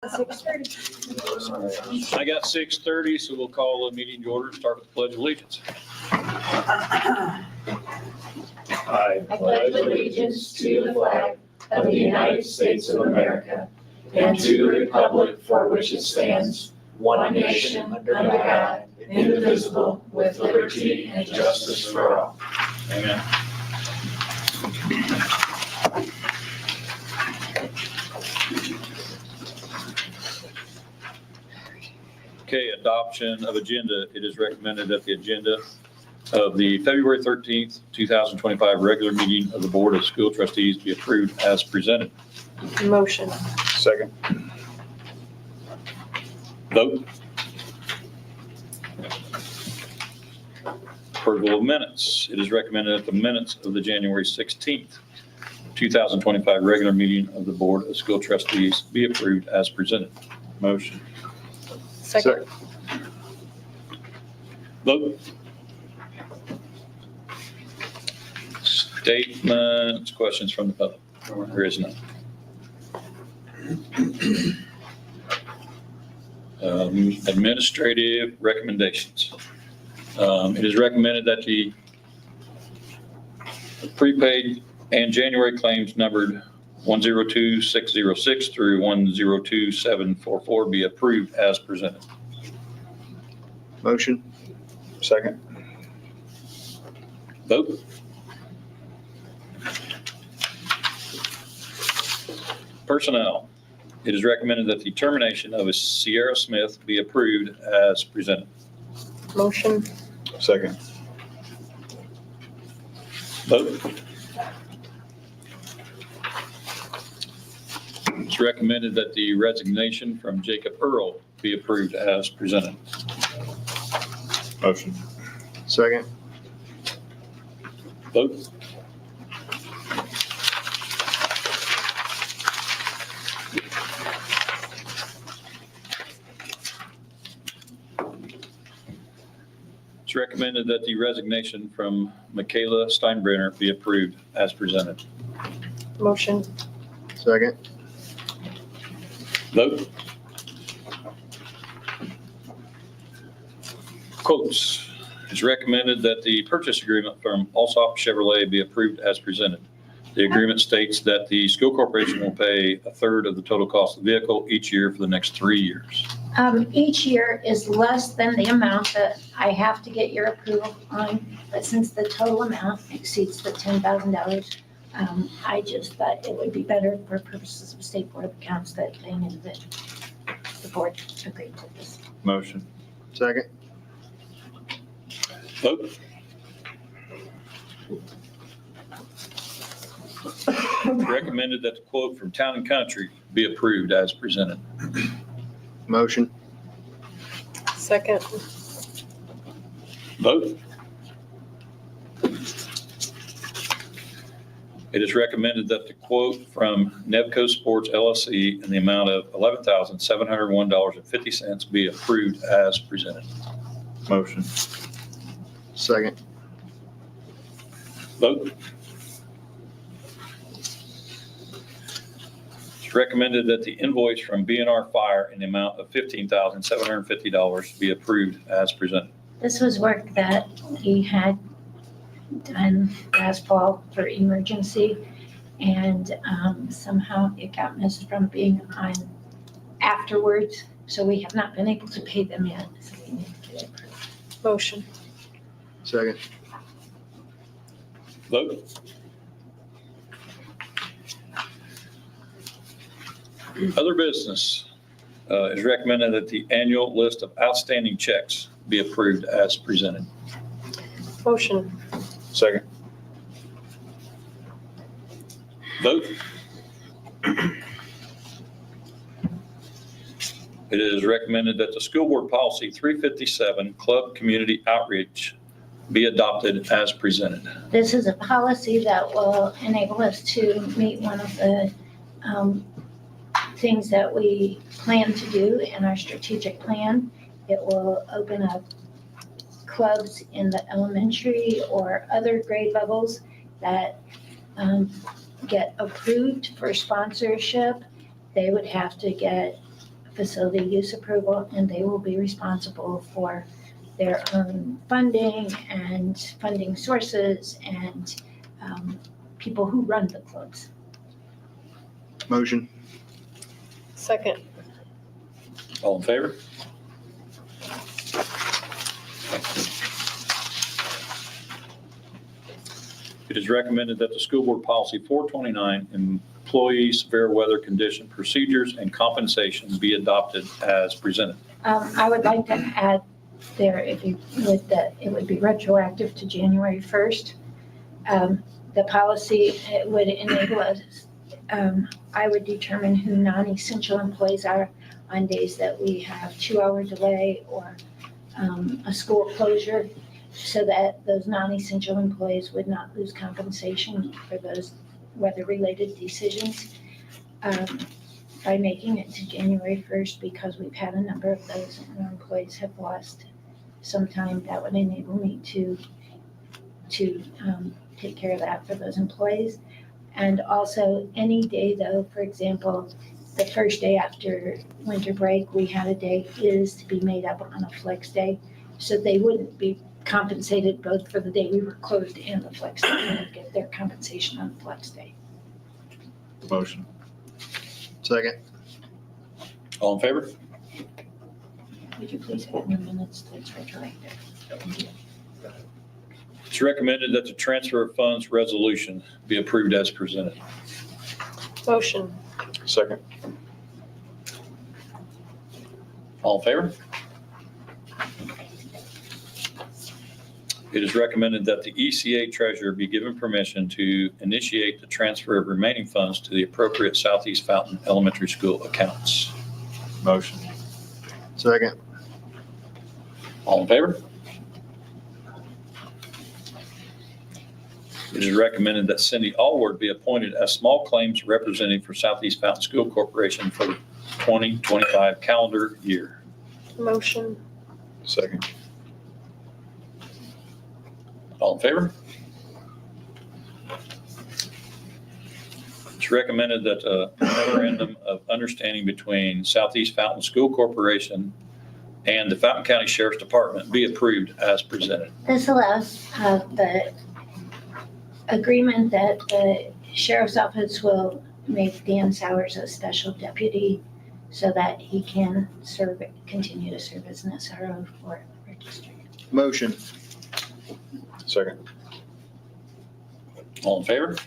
6:30. I got 6:30, so we'll call the meeting to order. Start with the Pledge of Allegiance. I pledge allegiance to the flag of the United States of America and to the republic for which it stands, one nation, under God, indivisible, with liberty and justice for all. Amen. Okay, adoption of agenda. It is recommended that the agenda of the February 13th, 2025 regular meeting of the Board of School Trustees be approved as presented. Motion. Second. Vote. Approval of minutes. It is recommended that the minutes of the January 16th, 2025 regular meeting of the Board of School Trustees be approved as presented. Motion. Second. Vote. Statements, questions from the public? There is none. Administrative recommendations. It is recommended that the prepaid and January claims numbered 102606 through 102744 be approved as presented. Motion. Second. Vote. Personnel. It is recommended that the termination of Sierra Smith be approved as presented. Motion. Second. Vote. It's recommended that the resignation from Jacob Earl be approved as presented. Motion. Second. Vote. It's recommended that the resignation from Michaela Steinbrenner be approved as presented. Motion. Second. Vote. Quotes. It's recommended that the purchase agreement from Allsop Chevrolet be approved as presented. The agreement states that the school corporation will pay a third of the total cost of the vehicle each year for the next 3 years. Each year is less than the amount that I have to get your approval on, but since the total amount exceeds the $10,000, I just thought it would be better for purposes of State Board of Accounts that they knew that the board agreed to this. Motion. Second. Vote. Recommended that the quote from Town and Country be approved as presented. Motion. Second. Vote. It is recommended that the quote from Nevco Sports LLC in the amount of $11,701.50 be approved as presented. Motion. Second. Vote. It's recommended that the invoice from BNR Fire in the amount of $15,750 be approved as presented. This was work that he had done last fall for emergency, and somehow it got missed from being on afterwards, so we have not been able to pay them yet. So we need to get it approved. Motion. Second. Vote. Other business. It is recommended that the annual list of outstanding checks be approved as presented. Motion. Second. Vote. It is recommended that the school board policy 357, club community outreach, be adopted as presented. This is a policy that will enable us to meet one of the things that we plan to do in our strategic plan. It will open up clubs in the elementary or other grade levels that get approved for sponsorship. They would have to get facility use approval, and they will be responsible for their own funding and funding sources and people who run the clubs. Motion. Second. All in favor? It is recommended that the school board policy 429, employee severe weather condition procedures and compensation, be adopted as presented. I would like to add there, if you would, that it would be retroactive to January 1st. The policy, it would enable us, I would determine who non-essential employees are on days that we have 2-hour delay or a school closure, so that those non-essential employees would not lose compensation for those weather-related decisions. By making it to January 1st, because we've had a number of those and our employees have lost some time, that would enable me to take care of that for those employees. And also any day though, for example, the first day after winter break, we had a day is to be made up on a flex day. So they wouldn't be compensated both for the day we were closed and the flex day. They would get their compensation on the flex day. Motion. Second. All in favor? Would you please add in the minutes that it's retroactive? Thank you. It's recommended that the transfer of funds resolution be approved as presented. Motion. Second. All in favor? It is recommended that the ECA treasurer be given permission to initiate the transfer of remaining funds to the appropriate Southeast Fountain Elementary School accounts. Motion. Second. All in favor? It is recommended that Cindy Allward be appointed as small claims representative for Southeast Fountain School Corporation for the 2025 calendar year. Motion. Second. All in favor? It's recommended that a memorandum of understanding between Southeast Fountain School Corporation and the Fountain County Sheriff's Department be approved as presented. This allows the agreement that the sheriff's office will make Dan Sowers a special deputy so that he can continue to serve as an SRO for our district. Motion. Second. All in favor?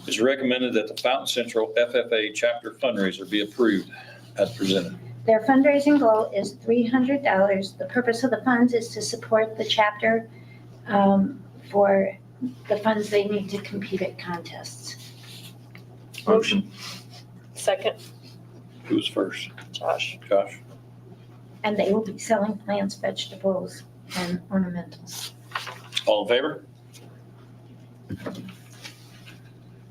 It's recommended that the Fountain Central FFA chapter fundraiser be approved as presented. Their fundraising goal is $300. The purpose of the funds is to support the chapter for the funds they need to compete at contests. Motion. Second. Who's first? Josh. Josh? And they will be selling plants, vegetables, and ornamentals. All in favor?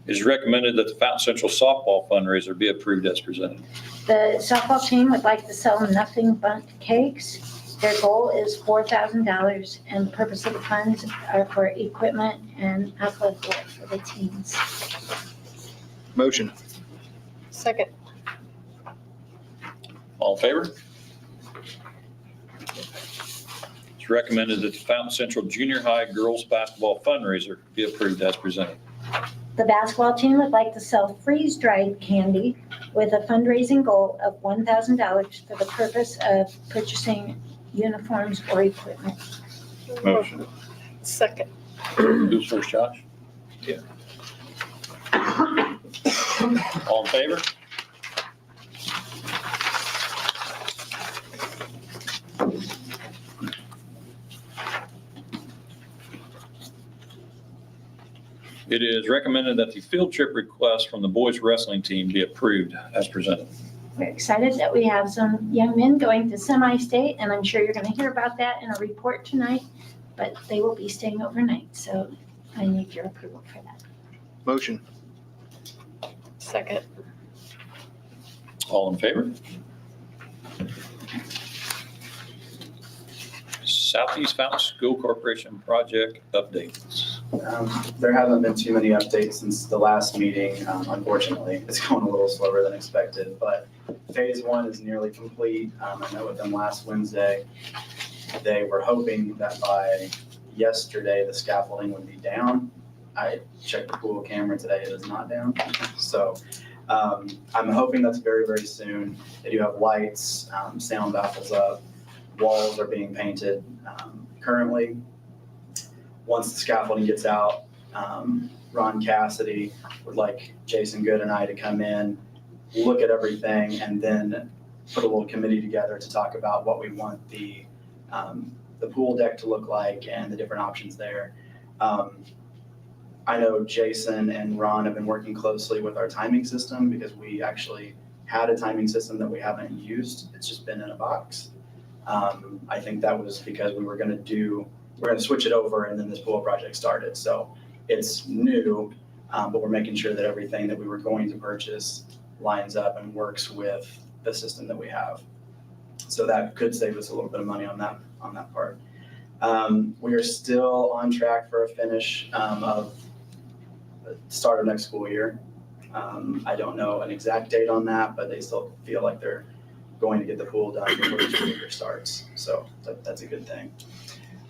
It is recommended that the Fountain Central softball fundraiser be approved as presented. The softball team would like to sell nothing but cakes. Their goal is $4,000, and the purpose of the funds are for equipment and athletic wear for the teams. Motion. Second. All in favor? It's recommended that the Fountain Central Junior High girls basketball fundraiser be approved as presented. The basketball team would like to sell freeze-dried candy with a fundraising goal of $1,000 for the purpose of purchasing uniforms or equipment. Motion. Second. Who's first, Josh? Yeah. All in favor? It is recommended that the field trip request from the boys wrestling team be approved as presented. We're excited that we have some young men going to semi-state, and I'm sure you're going to hear about that in a report tonight, but they will be staying overnight, so I need your approval for that. Motion. Second. All in favor? Southeast Fountain School Corporation project updates. There haven't been too many updates since the last meeting, unfortunately. It's going a little slower than expected, but phase one is nearly complete. I met with them last Wednesday. They were hoping that by yesterday, the scaffolding would be down. I checked the pool camera today, it is not down. So I'm hoping that's very, very soon. They do have lights, sound baffles up, walls are being painted currently. Once the scaffolding gets out, Ron Cassidy would like Jason Good and I to come in, look at everything, and then put a little committee together to talk about what we want the pool deck to look like and the different options there. I know Jason and Ron have been working closely with our timing system because we actually had a timing system that we haven't used. It's just been in a box. I think that was because we're gonna switch it over and then this pool project started. So it's new, but we're making sure that everything that we were going to purchase lines up and works with the system that we have. So that could save us a little bit of money on that part. We are still on track for a finish of the start of next school year. I don't know an exact date on that, but they still feel like they're going to get the pool done before the school year starts. So that's a good thing.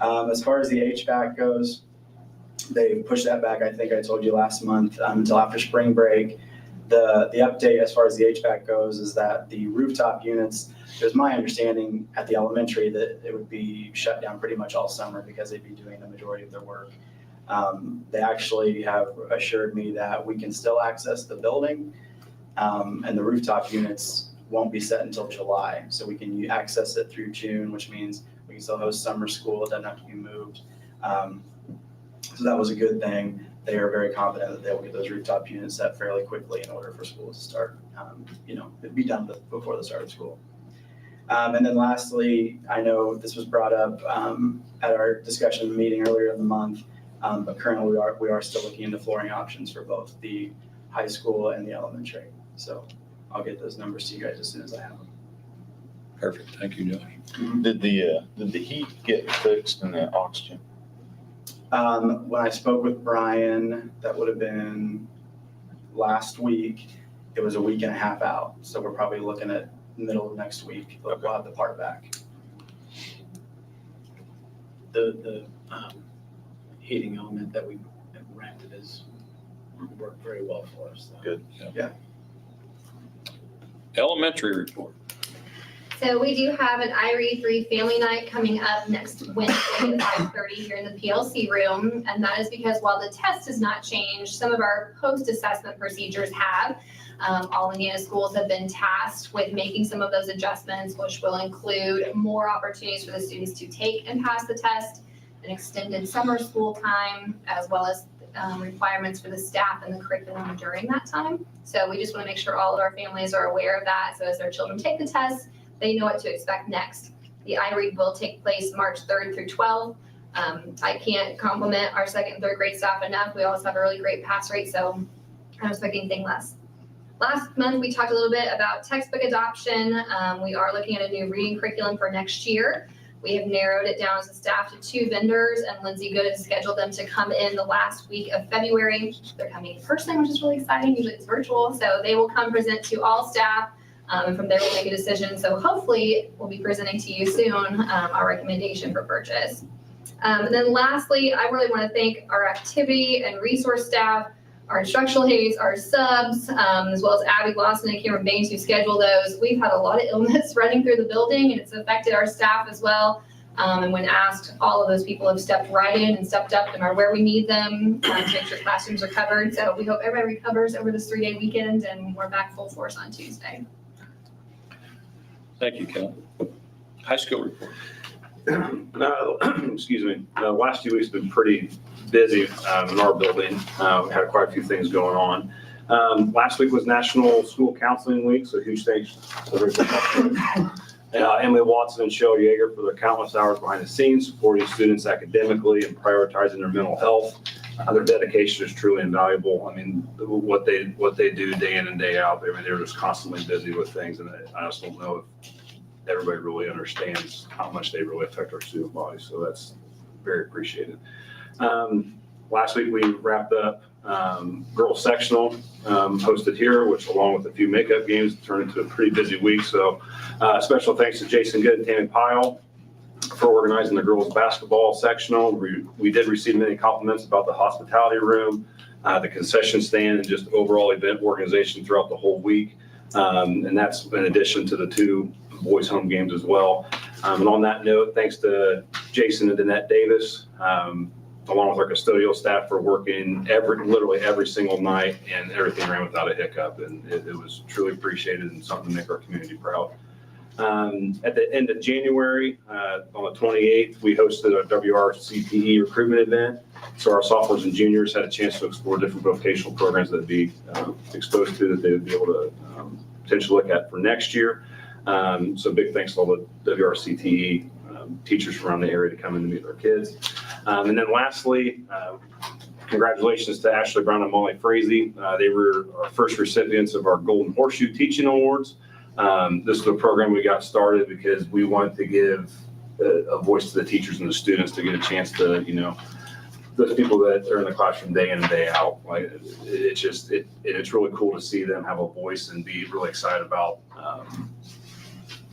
As far as the HVAC goes, they pushed that back, I think I told you last month, until after spring break. The update as far as the HVAC goes is that the rooftop units, it was my understanding at the elementary that it would be shut down pretty much all summer because they'd be doing the majority of their work. They actually have assured me that we can still access the building, and the rooftop units won't be set until July. So we can access it through June, which means we can still host summer school. It doesn't have to be moved. So that was a good thing. They are very confident that they will get those rooftop units set fairly quickly in order for school to start, be done before the start of school. And then lastly, I know this was brought up at our discussion meeting earlier in the month, but currently we are still looking into flooring options for both the high school and the elementary. So I'll get those numbers to you guys as soon as I have them. Perfect. Thank you, Josh. Did the heat get fixed and the oxygen? When I spoke with Brian, that would have been last week. It was a week and a half out. So we're probably looking at middle of next week. We'll have the part back. The heating element that we have rented has worked very well for us. So. Good. Yeah. Elementary report. So we do have an IRE3 family night coming up next Wednesday at 5:30 here in the PLC room. And that is because while the test has not changed, some of our post-assessment procedures have. All Indiana schools have been tasked with making some of those adjustments, which will include more opportunities for the students to take and pass the test, an extended summer school time, as well as requirements for the staff and the curriculum during that time. So we just want to make sure all of our families are aware of that. So as their children take the test, they know what to expect next. The IRE will take place March 3rd through 12th. I can't compliment our second and third grade staff enough. We always have a really great pass rate, so I'm not expecting anything less. Last month, we talked a little bit about textbook adoption. We are looking at a new reading curriculum for next year. We have narrowed it down as a staff to 2 vendors, and Lindsay Good has scheduled them to come in the last week of February. They're coming in person, which is really exciting. Usually it's virtual, so they will come present to all staff. And from there, we'll make a decision. So hopefully, we'll be presenting to you soon our recommendation for purchase. And then lastly, I really want to thank our activity and resource staff, our instructional aides, our subs, as well as Abby Lawson and Cameron Baines who schedule those. We've had a lot of illness running through the building, and it's affected our staff as well. And when asked, all of those people have stepped right in and stepped up and are where we need them to make sure classrooms are covered. So we hope everybody recovers over this 3-day weekend, and we're back full force on Tuesday. Thank you, Kelly. High school report. Excuse me. The last 2 weeks have been pretty busy in our building. We had quite a few things going on. Last week was National School Counseling Week, so huge thanks to everybody. Emily Watson and Cheryl Yeager for their countless hours behind the scenes, supporting students academically and prioritizing their mental health. Their dedication is truly invaluable. I mean, what they do day in and day out, I mean, they're just constantly busy with things, and I just don't know if everybody really understands how much they really affect our student body. So that's very appreciated. last week we wrapped up girls sectional hosted here, which along with a few makeup games turned into a pretty busy week. So special thanks to Jason Good and Tammy Pyle for organizing the girls basketball sectional. We did receive many compliments about the hospitality room, the concession stand, and just overall event organization throughout the whole week. And that's in addition to the 2 boys home games as well. And on that note, thanks to Jason and Danette Davis, along with our custodial staff, for working literally every single night, and everything ran without a hiccup. And it was truly appreciated and something to make our community proud. At the end of January, on the 28th, we hosted a WRCPE recruitment event. So our sophomores and juniors had a chance to explore different vocational programs that they'd be exposed to, that they would be able to potentially look at for next year. So big thanks to all the WRCTE teachers from around the area to come in to meet our kids. And then lastly, congratulations to Ashley Brown and Molly Frazee. They were our first recipients of our Golden Horseshoe Teaching Awards. This is a program we got started because we wanted to give a voice to the teachers and the students to get a chance to, those people that are in the classroom day in and day out. Like it's really cool to see them have a voice and be really excited about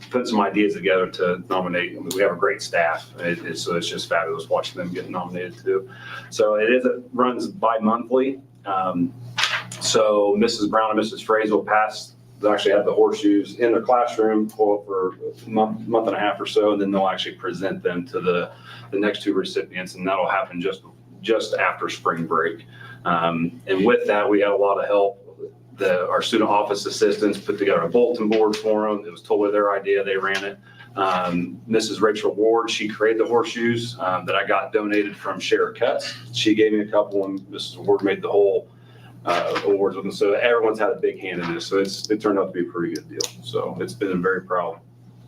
putting some ideas together to nominate. I mean, we have a great staff, so it's just fabulous watching them get nominated too. So it runs bi-monthly. So Mrs. Brown and Mrs. Frazee will actually have the horseshoes in their classroom for a month and a half or so, and then they'll actually present them to the next 2 recipients, and that'll happen just after spring break. And with that, we had a lot of help. Our student office assistants put together a bulletin board for them. It was totally their idea. They ran it. Mrs. Rachel Ward, she created the horseshoes that I got donated from Shara Cutts. She gave me a couple, and Mrs. Ward made the whole awards with them. So everyone's had a big hand in this. So it turned out to be a pretty good deal. So it's been a very proud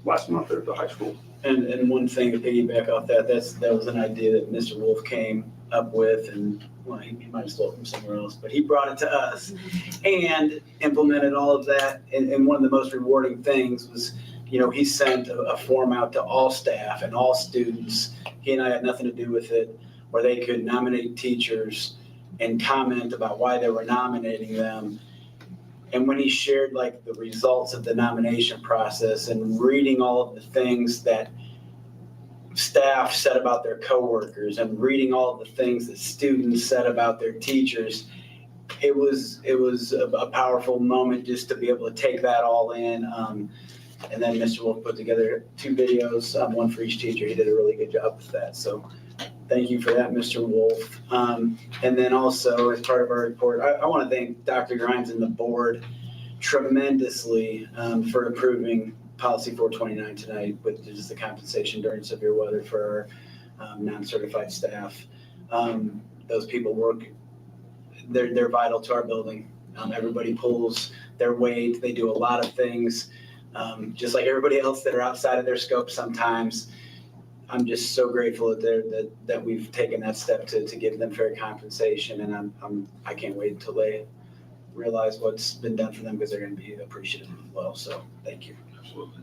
last month there at the high school. And one thing to piggyback off that was an idea that Mr. Wolf came up with, and well, he might have stolen from somewhere else, but he brought it to us and implemented all of that. And one of the most rewarding things was, he sent a form out to all staff and all students. He and I had nothing to do with it, where they could nominate teachers and comment about why they were nominating them. And when he shared like the results of the nomination process and reading all of the things that staff said about their coworkers and reading all of the things that students said about their teachers, it was a powerful moment just to be able to take that all in. And then Mr. Wolf put together 2 videos, one for each teacher. He did a really good job with that. So thank you for that, Mr. Wolf. And then also, as part of our report, I want to thank Dr. Grimes and the board tremendously for approving Policy 429 tonight, which is the compensation during severe weather for our non-certified staff. Those people work, they're vital to our building. Everybody pulls their weight. They do a lot of things, just like everybody else that are outside of their scope sometimes. I'm just so grateful that we've taken that step to give them fair compensation, and I can't wait until they realize what's been done for them, because they're going to be appreciative as well. So thank you. Absolutely.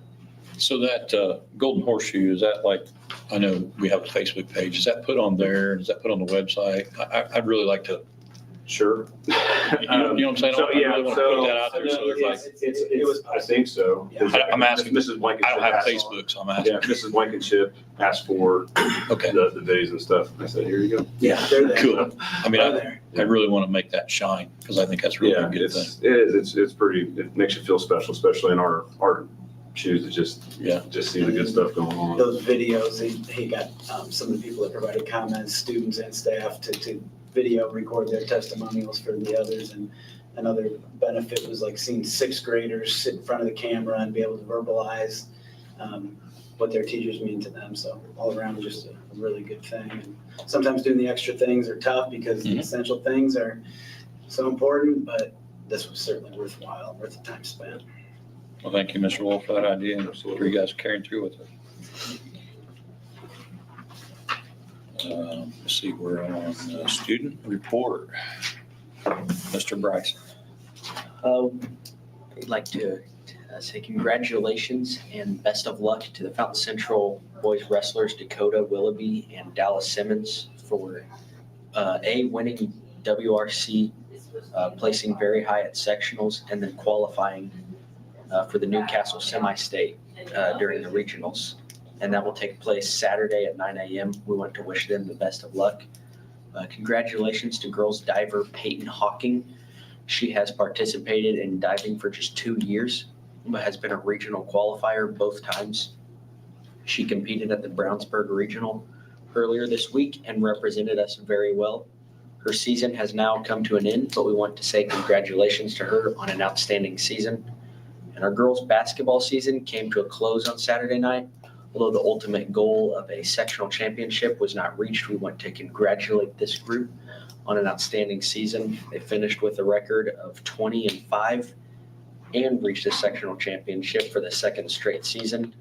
So that Golden Horseshoe, is that like, I know we have a Facebook page, is that put on there? Is that put on the website? I'd really like to, Sure. you know what I'm saying? So, I really want to put that out so there. So there's like, it was I think so. Yeah. I'm asking, Mrs. Blankenship I don't have asked- Facebook, so I'm asking. Yeah, Mrs. Blankenship asked for Okay, the videos and stuff. I said, here you go. Yeah, they're there. cool. I mean, They're I there. really want to make that shine, because I think that's really Yeah, a good thing. it's pretty, it makes you feel special, especially in our shoes to just see the good stuff going on. Those videos, he got some of the people that provided comments, students and staff, to video record their testimonials for the others. And another benefit was like seeing 6th graders sit in front of the camera and be able to verbalize what their teachers mean to them. So all around, just a really good thing. And sometimes doing the extra things are tough because the essential things are so important, but this was certainly worthwhile, worth the time spent. Well, thank you, Mr. Wolf, for that idea, and for you guys carrying through with it. Let's see, we're on student report. Mr. Bryson. I'd like to say congratulations and best of luck to the Fountain Central boys wrestlers, Dakota Willoughby and Dallas Simmons, for winning WRC, placing very high at sectionals, and then qualifying for the Newcastle semi-state during the regionals. And that will take place Saturday at 9 a.m. We want to wish them the best of luck. Congratulations to girls diver Peyton Hawking. She has participated in diving for just 2 years, but has been a regional qualifier both times. She competed at the Brownsburg Regional earlier this week and represented us very well. Her season has now come to an end, but we want to say congratulations to her on an outstanding season. And our girls' basketball season came to a close on Saturday night. Although the ultimate goal of a sectional championship was not reached, we want to congratulate this group on an outstanding season. They finished with a record of 20-5 and reached a sectional championship for the second straight season.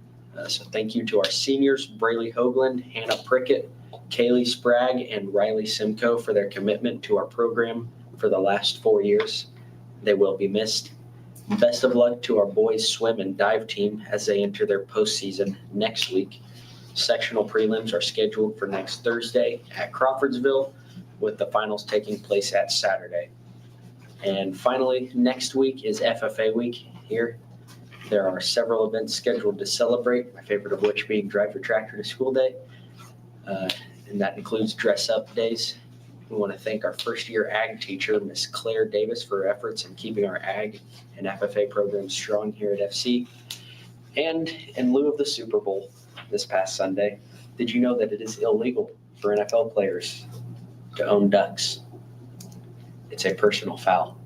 So thank you to our seniors, Braylee Hoagland, Hannah Prickett, Kaylee Spragg, and Riley Simcoe for their commitment to our program for the last 4 years. They will be missed. Best of luck to our boys swim and dive team as they enter their postseason next week. Sectional prelims are scheduled for next Thursday at Crawfordsville, with the finals taking place at Saturday. And finally, next week is FFA week here. There are several events scheduled to celebrate, my favorite of which being Drive Your Tractor to School Day. And that includes dress up days. We want to thank our first year ag teacher, Miss Claire Davis, for her efforts in keeping our ag and FFA programs strong here at FC. And in lieu of the Super Bowl this past Sunday, did you know that it is illegal for NFL players to own ducks? It's a personal foul.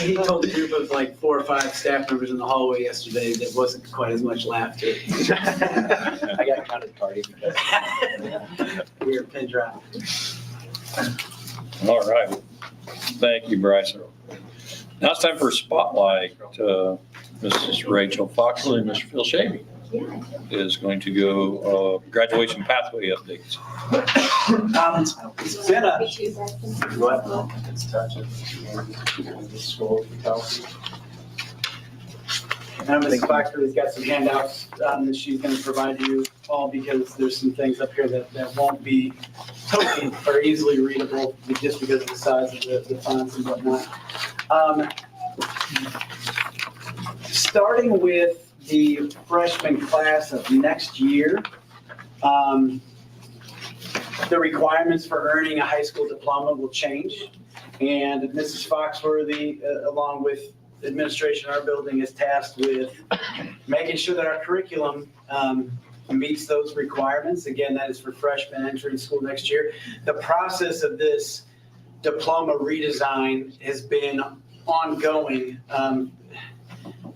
He told a group of like 4 or 5 staff members in the hallway yesterday that wasn't quite as much laughter. I got counted tardy because We were pin drop. All right. Thank you, Bryce. Now it's time for a spotlight. Mrs. Rachel Foxley and Mr. Phil Shavy is going to go graduation pathway updates. It's been a, What? It's touching. The school, Ms. Foxley's got some handouts that she's going to provide you all because there's some things up here that won't be totally or easily readable just because of the size of the fonts and whatnot. Starting with the freshman class of next year, the requirements for earning a high school diploma will change. And Mrs. Foxworthy, along with administration in our building, is tasked with making sure that our curriculum meets those requirements. Again, that is for freshmen entering school next year. The process of this diploma redesign has been ongoing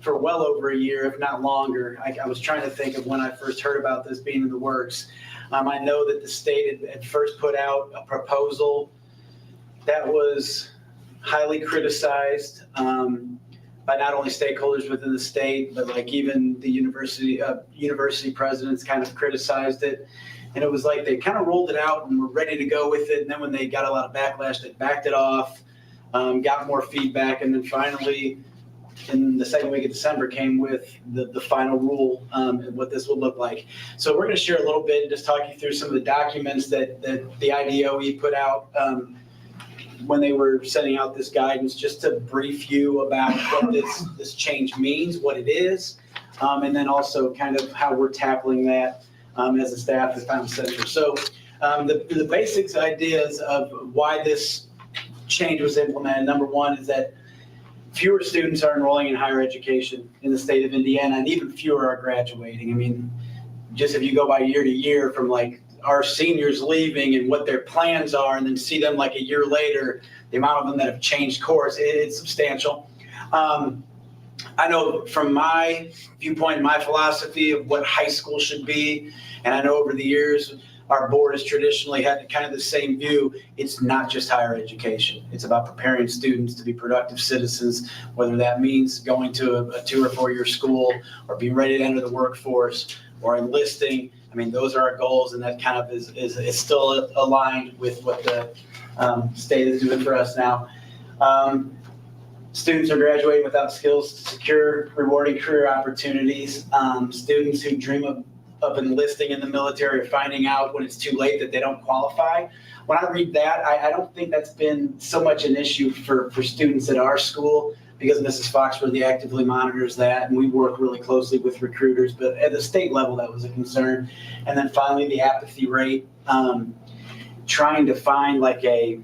for well over a year, if not longer. I was trying to think of when I first heard about this being in the works. I know that the state had first put out a proposal that was highly criticized by not only stakeholders within the state, but like even the university presidents kind of criticized it. And it was like they kind of rolled it out and were ready to go with it. And then when they got a lot of backlash, they backed it off, got more feedback, and then finally in the second week of December came with the final rule and what this will look like. So we're going to share a little bit and just talk you through some of the documents that the IDOE put out when they were sending out this guidance, just to brief you about what this change means, what it is, and then also kind of how we're tackling that as a staff at Fountain Center. So the basics ideas of why this change was implemented, number one, is that fewer students are enrolling in higher education in the state of Indiana, and even fewer are graduating. I mean, just if you go by year to year from like our seniors leaving and what their plans are, and then see them like a year later, the amount of them that have changed course, it's substantial. I know from my viewpoint, my philosophy of what high school should be, and I know over the years, our board has traditionally had kind of the same view. It's not just higher education. It's about preparing students to be productive citizens, whether that means going to a 2 or 4 year school or being ready to enter the workforce or enlisting. I mean, those are our goals, and that kind of is still aligned with what the state is doing for us now. Students are graduating without skills to secure rewarding career opportunities. Students who dream of enlisting in the military or finding out when it's too late that they don't qualify. When I read that, I don't think that's been so much an issue for students at our school, because Mrs. Foxworthy actively monitors that, and we work really closely with recruiters, but at the state level, that was a concern. And then finally, the apathy rate, trying to find like a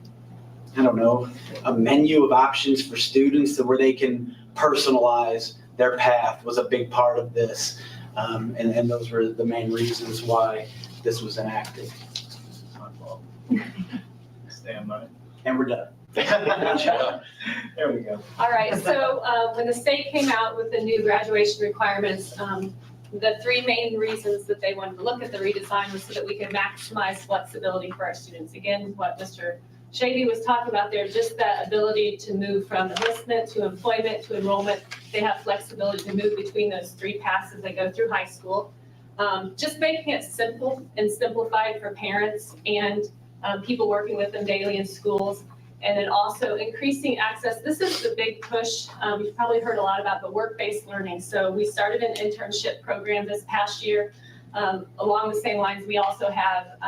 menu of options for students to where they can personalize their path was a big part of this. And those were the main reasons why this was enacted. Stand by. And we're done. There we go. All right, so when the state came out with the new graduation requirements, the three main reasons that they wanted to look at the redesign was so that we could maximize flexibility for our students. Again, what Mr. Shady was talking about there, just that ability to move from enlistment to employment to enrollment. They have flexibility to move between those three paths as they go through high school. Just making it simple and simplified for parents and people working with them daily in schools. And then also increasing access. This is the big push. You've probably heard a lot about the work-based learning. So we started an internship program this past year. Along the same lines, we also have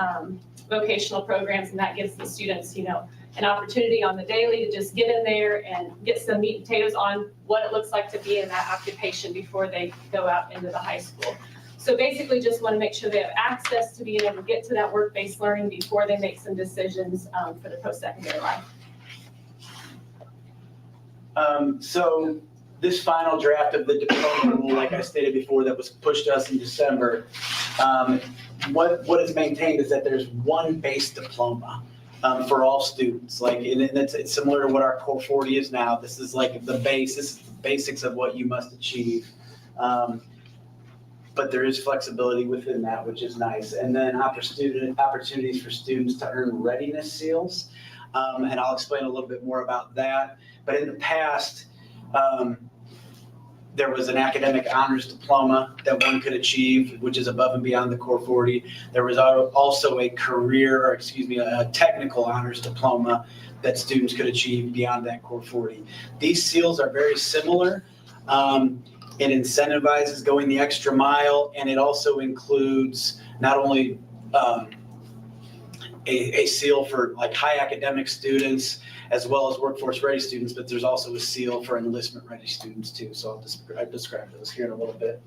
vocational programs, and that gives the students, an opportunity on the daily to just get in there and get some meat and potatoes on what it looks like to be in that occupation before they go out into the high school. So basically just want to make sure they have access to being able to get to that work-based learning before they make some decisions for the post-secondary life. So this final draft of the diploma rule, like I stated before, that was pushed to us in December, what is maintained is that there's one base diploma for all students. And it's similar to what our Core 40 is now. This is like the base. This is the basics of what you must achieve. But there is flexibility within that, which is nice. And then opportunities for students to earn readiness seals. And I'll explain a little bit more about that. But in the past, there was an academic honors diploma that one could achieve, which is above and beyond the Core 40. There was also a a technical honors diploma that students could achieve beyond that Core 40. These seals are very similar. It incentivizes going the extra mile, and it also includes not only a seal for like high academic students as well as workforce ready students, but there's also a seal for enlistment ready students too. So I'll describe those here in a little bit.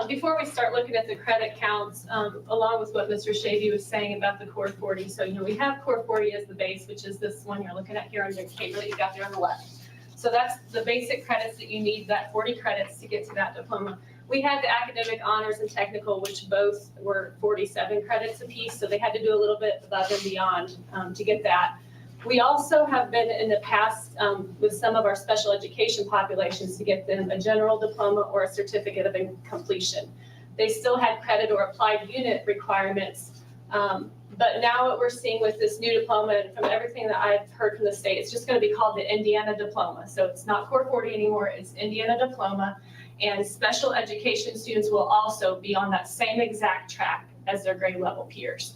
Before we start looking at the credit counts, along with what Mr. Shady was saying about the Core 40. So, we have Core 40 as the base, which is this one you're looking at here on your paper that you got there on the left. So that's the basic credits that you need, that 40 credits to get to that diploma. We had the academic honors and technical, which both were 47 credits apiece. So they had to do a little bit above and beyond to get that. We also have been in the past with some of our special education populations to get them a general diploma or a certificate of completion. They still had credit or applied unit requirements. But now what we're seeing with this new diploma, and from everything that I've heard from the state, it's just going to be called the Indiana Diploma. So it's not Core 40 anymore, it's Indiana Diploma. And special education students will also be on that same exact track as their grade level peers.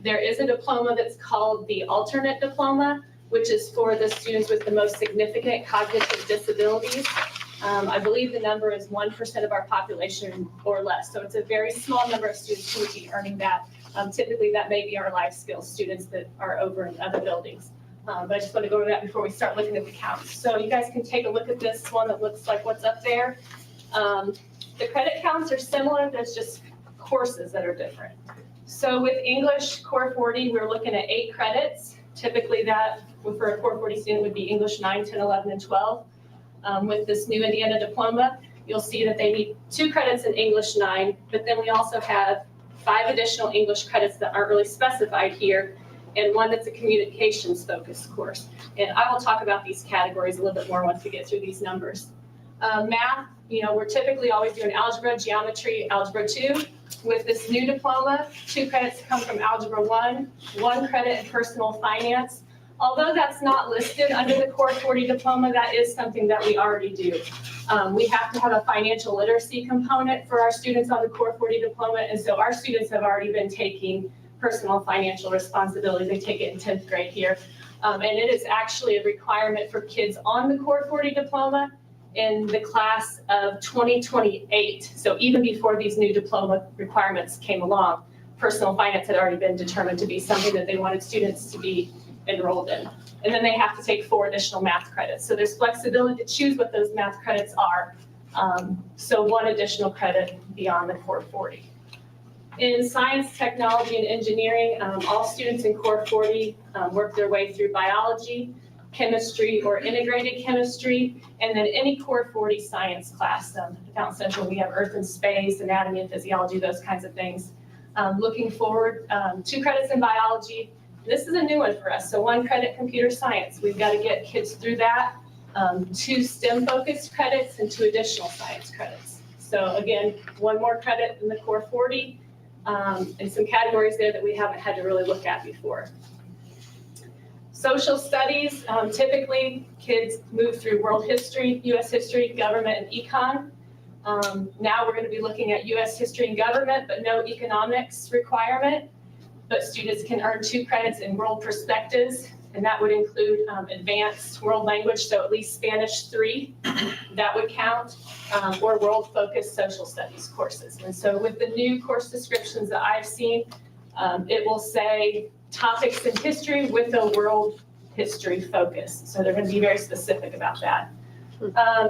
There is a diploma that's called the alternate diploma, which is for the students with the most significant cognitive disabilities. I believe the number is 1% of our population or less. So it's a very small number of students who would be earning that. Typically that may be our life skills students that are over in other buildings. But I just want to go over that before we start looking at the counts. So you guys can take a look at this one that looks like what's up there. The credit counts are similar, there's just courses that are different. So with English Core 40, we're looking at 8 credits. Typically that for a Core 40 student would be English 9, 10, 11, and 12. With this new Indiana diploma, you'll see that they need 2 credits in English 9, but then we also have 5 additional English credits that aren't really specified here, and 1 that's a communications focused course. And I will talk about these categories a little bit more once we get through these numbers. Math, we're typically always doing algebra, geometry, algebra 2. With this new diploma, 2 credits come from algebra 1, 1 credit in personal finance. Although that's not listed under the Core 40 diploma, that is something that we already do. We have to have a financial literacy component for our students on the Core 40 diploma, and so our students have already been taking personal financial responsibility. They take it in 10th grade here. And it is actually a requirement for kids on the Core 40 diploma in the class of 2028. So even before these new diploma requirements came along, personal finance had already been determined to be something that they wanted students to be enrolled in. And then they have to take 4 additional math credits. So there's flexibility to choose what those math credits are. So 1 additional credit beyond the core 40. In science, technology, and engineering, all students in core 40 work their way through biology, chemistry, or integrated chemistry, and then any core 40 science class. At Fountain Central, we have earth and space, anatomy and physiology, those kinds of things. Looking forward, 2 credits in biology. This is a new one for us. So 1 credit computer science. We've got to get kids through that. 2 STEM-focused credits and 2 additional science credits. So again, 1 more credit in the core 40, and some categories there that we haven't had to really look at before. Social studies, typically kids move through world history, US history, government, and econ. Now we're going to be looking at US history and government, but no economics requirement. But students can earn 2 credits in world perspectives, and that would include advanced world language, so at least Spanish 3, that would count, or world-focused social studies courses. And so with the new course descriptions that I've seen, it will say topics in history with a world history focus. So they're going to be very specific about that.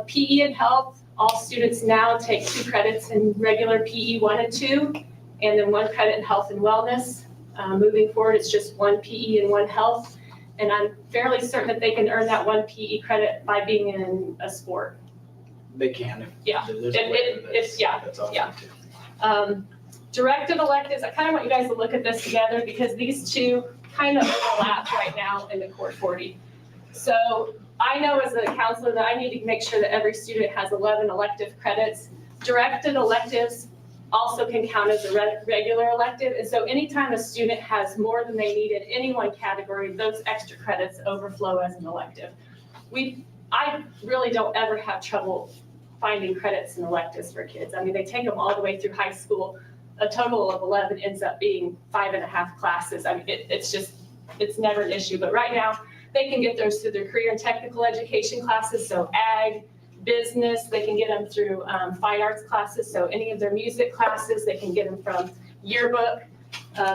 PE and health, all students now take 2 credits in regular PE 1 and 2, and then 1 credit in health and wellness. Moving forward, it's just 1 PE and 1 health. And I'm fairly certain that they can earn that 1 PE credit by being in a sport. They can. Yeah. There's a waiver that's offered yeah. too. Directed electives, I kind of want you guys to look at this together because these 2 kind of overlap right now in the core 40. So I know as a counselor that I need to make sure that every student has 11 elective credits. Directed electives also can count as a regular elective. And so anytime a student has more than they need in any one category, those extra credits overflow as an elective. I really don't ever have trouble finding credits in electives for kids. I mean, they take them all the way through high school. A total of 11 ends up being 5.5 classes. I mean, it's never an issue. But right now, they can get those through their career and technical education classes. So ag, business, they can get them through fine arts classes. So any of their music classes, they can get them from yearbook.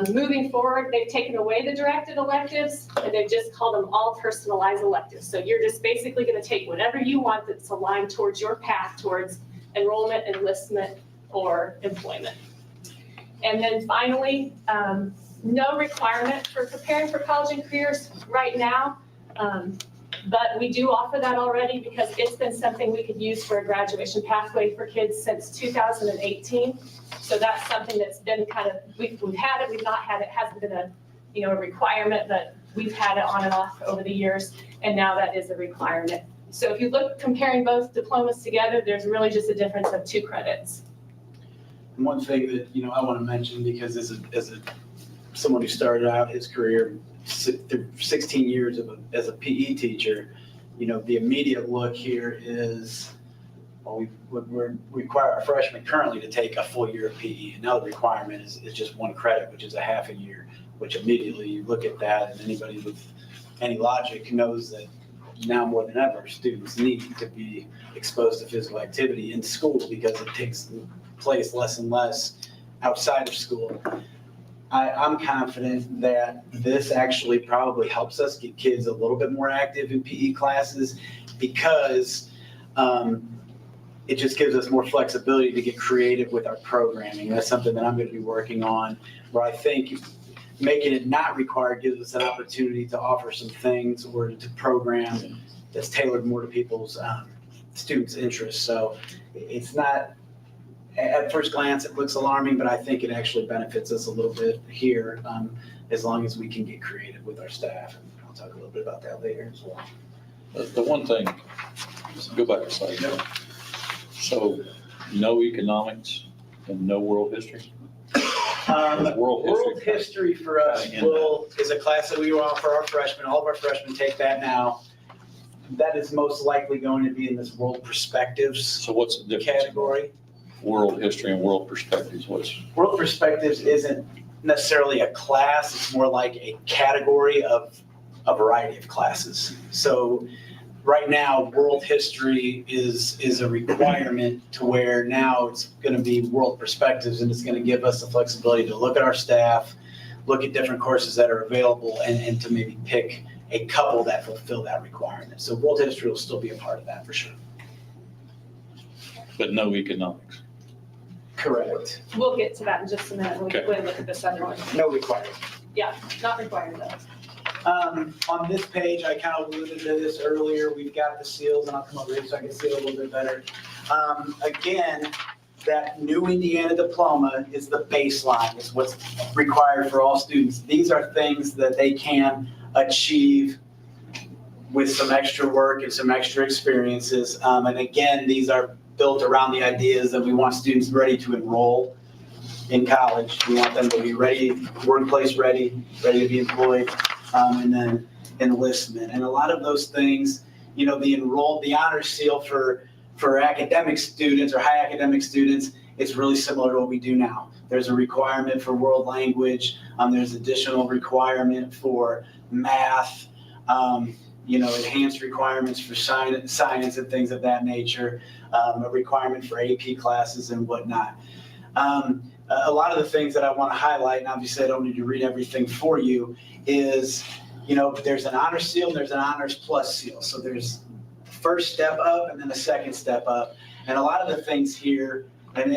Moving forward, they've taken away the directed electives and they've just called them all personalized electives. So you're just basically going to take whatever you want that's aligned towards your path towards enrollment, enlistment, or employment. And then finally, no requirement for preparing for college and careers right now. But we do offer that already because it's been something we could use for a graduation pathway for kids since 2018. So that's something that's been kind of, we've had it, we've not had it, hasn't been a requirement, but we've had it on and off over the years, and now that is a requirement. So if you look comparing both diplomas together, there's really just a difference of 2 credits. And one thing that, I want to mention, because as someone who started out his career through 16 years as a PE teacher, the immediate look here is, well, we require our freshmen currently to take a full year of PE. And now the requirement is just 1 credit, which is a half a year, which immediately you look at that, and anybody with any logic knows that now more than ever, students need to be exposed to physical activity in school because it takes place less and less outside of school. I'm confident that this actually probably helps us get kids a little bit more active in PE classes because it just gives us more flexibility to get creative with our programming. That's something that I'm going to be working on, where I think making it not required gives us an opportunity to offer some things or to program that's tailored more to people's students' interests. So it's not, at first glance, it looks alarming, but I think it actually benefits us a little bit here as long as we can get creative with our staff. And I'll talk a little bit about that later as well. The one thing, go back a slide. So no economics and no world history? World history for us is a class that we offer our freshmen. All of our freshmen take that now. That is most likely going to be in this world perspectives So what's the difference? category. World history and world perspectives, World perspectives isn't necessarily a class. It's more like a category of a variety of classes. So right now, world history is a requirement to where now it's gonna be world perspectives, and it's gonna give us the flexibility to look at our staff, look at different courses that are available, and to maybe pick a couple that fulfill that requirement. So world history will still be a part of that for sure. But no economics. Correct. We'll get to that in just a minute. We'll Okay. go and look at this other one. No requirement. Not required though. On this page, I kind of alluded to this earlier, we've got the seals, and I'll come over here so I can see it a little bit better. Again, that new Indiana diploma is the baseline, is what's required for all students. These are things that they can achieve with some extra work and some extra experiences. And again, these are built around the ideas that we want students ready to enroll in college. We want them to be ready, workplace ready, ready to be employed, and then enlistment. And a lot of those things, the honor seal for academic students or high academic students, it's really similar to what we do now. There's a requirement for world language. There's additional requirement for math, enhanced requirements for science and things of that nature, a requirement for AP classes and whatnot. A lot of the things that I want to highlight, and obviously I don't need to read everything for you, is, there's an honor seal and there's an honors plus seal. So there's first step up and then a second step up. And a lot of the things here, and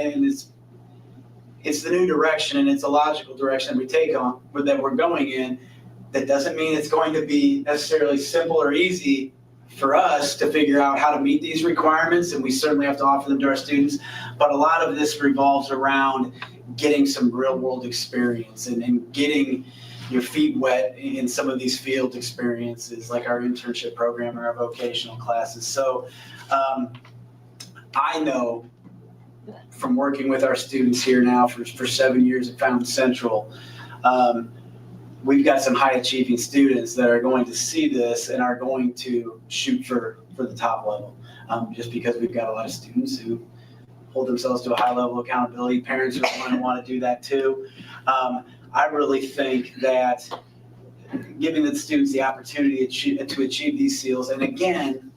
it's the new direction and it's a logical direction we take on, that we're going in. That doesn't mean it's going to be necessarily simple or easy for us to figure out how to meet these requirements, and we certainly have to offer them to our students. But a lot of this revolves around getting some real world experience and getting your feet wet in some of these field experiences, like our internship program or our vocational classes. So I know from working with our students here now for 7 years at Fountain Central, we've got some high achieving students that are going to see this and are going to shoot for the top level, just because we've got a lot of students who hold themselves to a high level of accountability. Parents are going to want to do that too. I really think that giving the students the opportunity to achieve these seals, and again,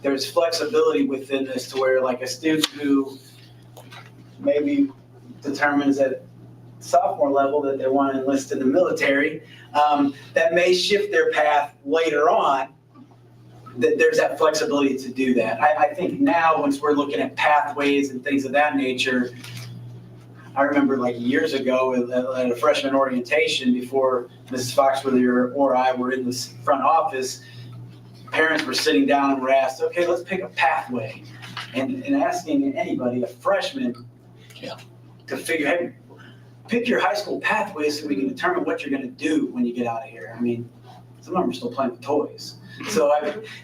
there's flexibility within this to where, like, a student who maybe determines at sophomore level that they want to enlist in the military, that may shift their path later on, that there's that flexibility to do that. I think now, once we're looking at pathways and things of that nature, I remember like years ago at a freshman orientation, before Mrs. Foxworthy or I were in this front office, parents were sitting down and were asked, okay, let's pick a pathway. And asking anybody, a freshman, to figure, hey, pick your high school pathway so we can determine what you're going to do when you get out of here. I mean, some of them are still playing with toys. So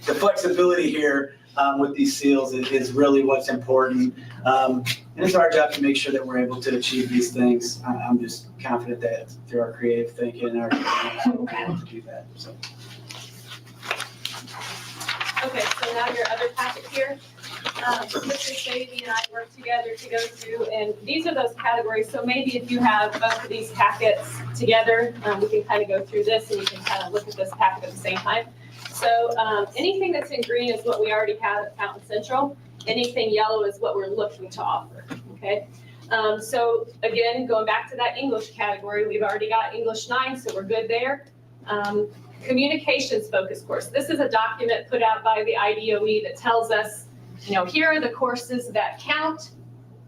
the flexibility here with these seals is really what's important. And it's our job to make sure that we're able to achieve these things. I'm just confident that through our creative thinking and our we'll be able to do that. So. Okay, so now your other packet here. Mr. Shady and I work together to go through, and these are those categories. So maybe if you have both of these packets together, we can kind of go through this and you can kind of look at this packet at the same time. So anything that's in green is what we already have at Fountain Central. Anything yellow is what we're looking to offer, okay? So again, going back to that English category, we've already got English 9, so we're good there. Communications focus course. This is a document put out by the IDOE that tells us, here are the courses that count.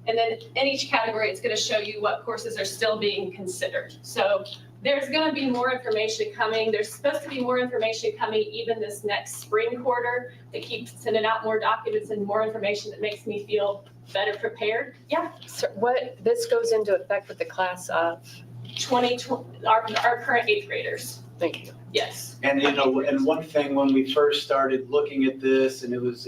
And then in each category, it's going to show you what courses are still being considered. So there's going to be more information coming. There's supposed to be more information coming even this next spring quarter. They keep sending out more documents and more information that makes me feel better prepared. Yeah. So this goes into effect with the class of? 2020, our current 8th graders. Thank you. Yes. And and one thing when we first started looking at this, and it was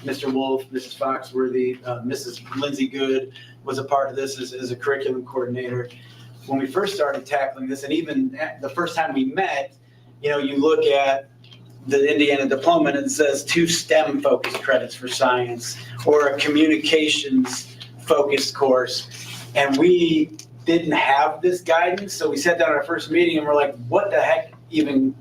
Mr. Wolf, Mrs. Foxworthy, Mrs. Lindsay Good was a part of this as a curriculum coordinator. When we first started tackling this, and even the first time we met, you look at the Indiana diploma and it says 2 STEM focused credits for science or a communications focused course. And we didn't have this guidance. So we sat down at our first meeting and we're like, what the heck even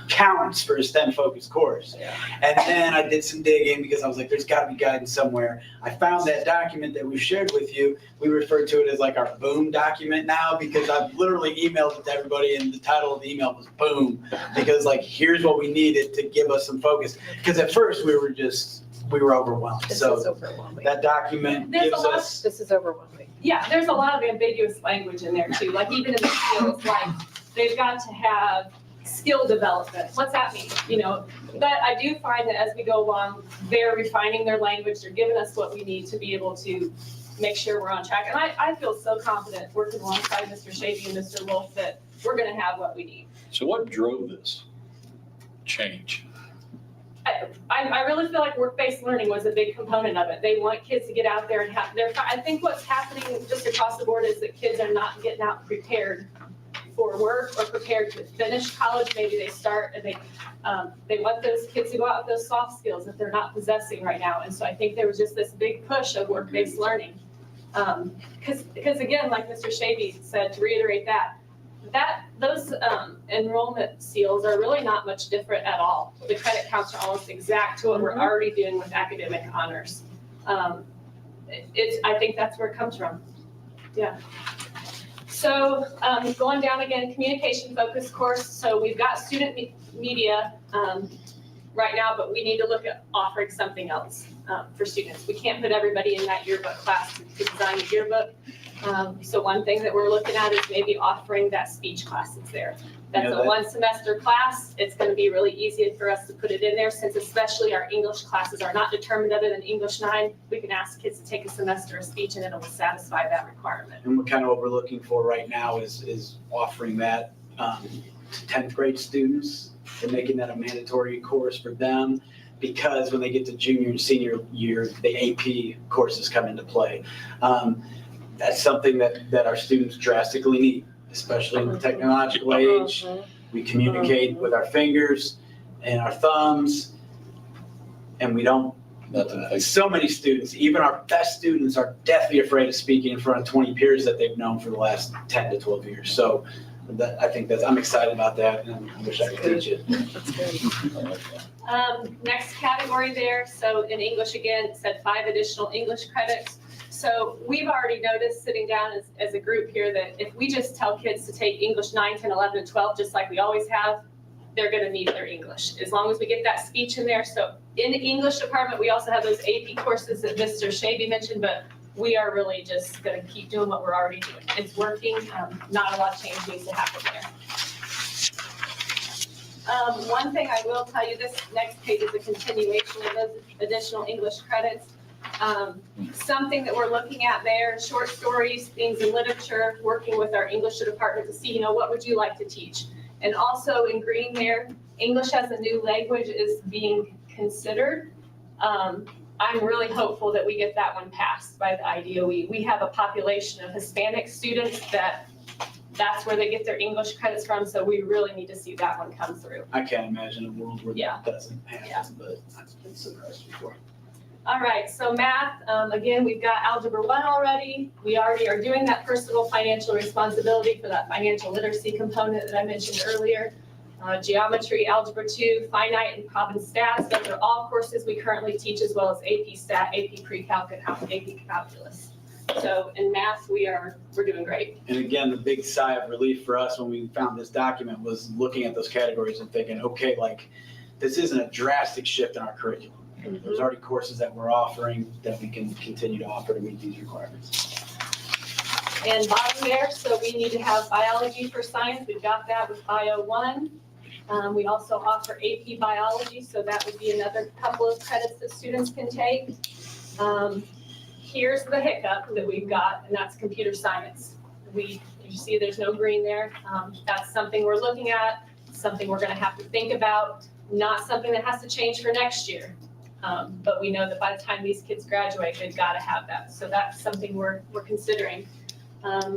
counts for a STEM focused course. And then I did some digging because I was like, there's gotta be guidance somewhere. I found that document that we shared with you. We refer to it as like our boom document now because I've literally emailed it to everybody and the title of the email was boom. Because like, here's what we needed to give us some focus. Because at first we were overwhelmed. This is So overwhelming. that document There's a gives lot- us, This is overwhelming. Yeah, there's a lot of ambiguous language in there too, like even in the fields, like they've got to have skill development. What's that mean? You know, but I do find that as we go along, they're refining their language, they're giving us what we need to be able to make sure we're on track. And I feel so confident working alongside Mr. Shady and Mr. Wolf that we're gonna have what we need. So what drove this change? I really feel like work-based learning was a big component of it. They want kids to get out there and have their, I think what's happening just across the board is that kids are not getting out prepared for work or prepared to finish college. Maybe they start and they want those kids to go out with those soft skills that they're not possessing right now. And so I think there was just this big push of work-based learning. Because again, like Mr. Shady said, to reiterate those enrollment seals are really not much different at all. The credit counts are almost exact to what we're already doing with academic honors. I think that's where it comes from. Yeah. So going down again, communication focused course. So we've got student media right now, but we need to look at offering something else for students. We can't put everybody in that yearbook class to design a yearbook. So one thing that we're looking at is maybe offering that speech class that's there. That's a one semester class. It's going to be really easy for us to put it in there since especially our English classes are not determined other than English 9. We can ask kids to take a semester of speech and it'll satisfy that requirement. and what we're looking for right now is offering that to 10th grade students and making that a mandatory course for them. Because when they get to junior and senior year, the AP courses come into play. That's something that our students drastically need, especially in the technological age. We communicate with our fingers and our thumbs, and we don't. So many students, even our best students, are deathly afraid of speaking in front of 20 peers that they've known for the last 10 to 12 years. So I'm excited about that, and I wish I could teach it. That's good. Next category there, so in English again, it said 5 additional English credits. So we've already noticed sitting down as a group here that if we just tell kids to take English 9, 10, 11, and 12, just like we always have, they're gonna need their English, as long as we get that speech in there. So in the English department, we also have those AP courses that Mr. Shaby mentioned, but we are really just gonna keep doing what we're already doing. It's working, not a lot of change needs to happen there. One thing I will tell you, this next page is a continuation of those additional English credits. Something that we're looking at there, short stories, things in literature, working with our English department to see, what would you like to teach? And also in green there, English as a new language is being considered. I'm really hopeful that we get that one passed by the IDOE. We have a population of Hispanic students that's where they get their English credits from, so we really need to see that one come through. I can't imagine a world where Yeah. that doesn't happen, but I've been surprised before. All right, so math, again, we've got Algebra 1 already. We already are doing that personal financial responsibility for that financial literacy component that I mentioned earlier. Geometry, Algebra 2, Finite, and Prob and Stats. Those are all courses we currently teach, as well as AP Stat, AP Pre-Calc, and AP Calculus. So in math, we're doing great. And again, the big sigh of relief for us when we found this document was looking at those categories and thinking, okay, this isn't a drastic shift in our curriculum. There's already courses that we're offering that we can continue to offer to meet these requirements. And bottom there, so we need to have biology for science. We've got that with Bio 1. We also offer AP Biology, so that would be another couple of credits that students can take. Here's the hiccup that we've got, and that's computer science. You see there's no green there. That's something we're looking at, something we're gonna have to think about, not something that has to change for next year. But we know that by the time these kids graduate, they've gotta have that. So that's something we're considering.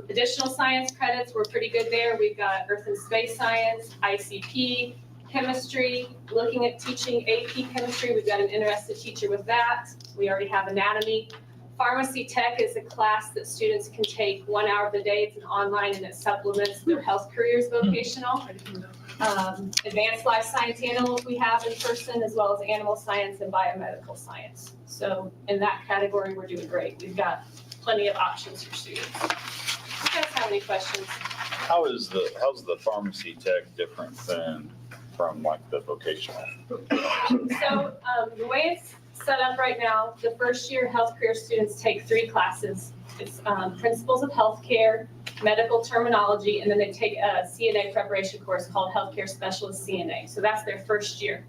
Additional science credits, we're pretty good there. We've got Earth and Space Science, ICP, chemistry, looking at teaching AP chemistry. We've got an interested teacher with that. We already have anatomy. Pharmacy Tech is a class that students can take 1 hour of the day. It's an online and it supplements their health careers vocational. Advanced life science animals we have in person, as well as animal science and biomedical science. So in that category, we're doing great. We've got plenty of options for students. Do you guys have any questions? How's the pharmacy tech different than from like the vocational? So the way it's set up right now, the first year health career students take 3 classes. It's Principles of Healthcare, Medical Terminology, and then they take a CNA preparation course called Healthcare Specialist CNA. So that's their first year.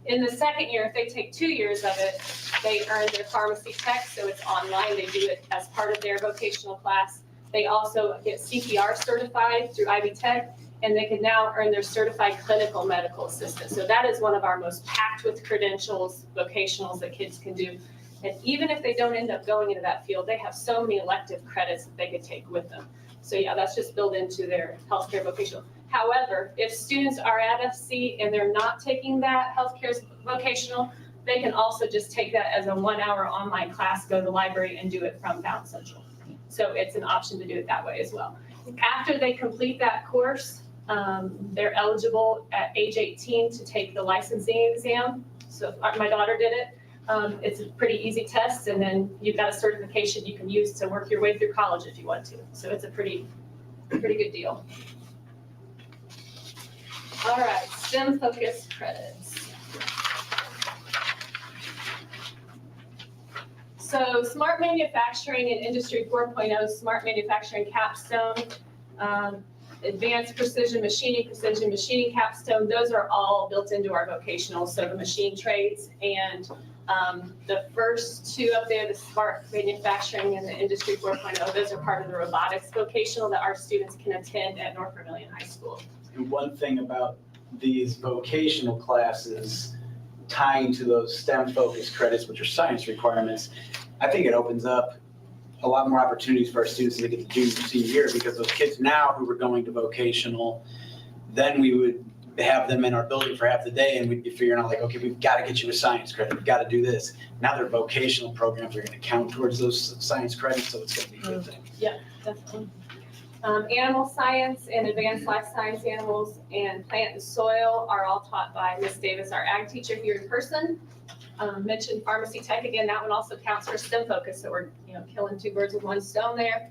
In the second year, if they take 2 years of it, they earn their pharmacy tech, so it's online. They do it as part of their vocational class. They also get CPR certified through Ivy Tech, and they can now earn their certified clinical medical assistant. So that is one of our most packed with credentials, vocationals that kids can do. And even if they don't end up going into that field, they have so many elective credits that they could take with them. So yeah, that's just built into their healthcare vocational. However, if students are at FC and they're not taking that healthcare vocational, they can also just take that as a 1 hour online class, go to the library and do it from Bound Central. So it's an option to do it that way as well. After they complete that course, they're eligible at age 18 to take the licensing exam. So my daughter did it. It's a pretty easy test, and then you've got a certification you can use to work your way through college if you want to. So it's a pretty good deal. All right, STEM-focused credits. So Smart Manufacturing and Industry 4.0, Smart Manufacturing Capstone, Advanced Precision Machining Capstone, those are all built into our vocational, so the machine trades. And the first 2 up there, the Smart Manufacturing and the Industry 4.0, those are part of the robotics vocational that our students can attend at North Vermillion High School. And one thing about these vocational classes tying to those STEM-focused credits, which are science requirements, I think it opens up a lot more opportunities for our students to get to junior, senior year, because those kids now who were going to vocational, then we would have them in our building for half the day and we'd be figuring out like, okay, we've got to get you a science credit. We've got to do this. Now they're vocational programs. We're going to count towards those science credits, so it's going to be a good thing. Yeah, definitely. Animal science and advanced life science animals and plant and soil are all taught by Ms. Davis, our ag teacher here in person. Mentioned pharmacy tech again, that one also counts for STEM focus, so we're killing 2 birds with 1 stone there.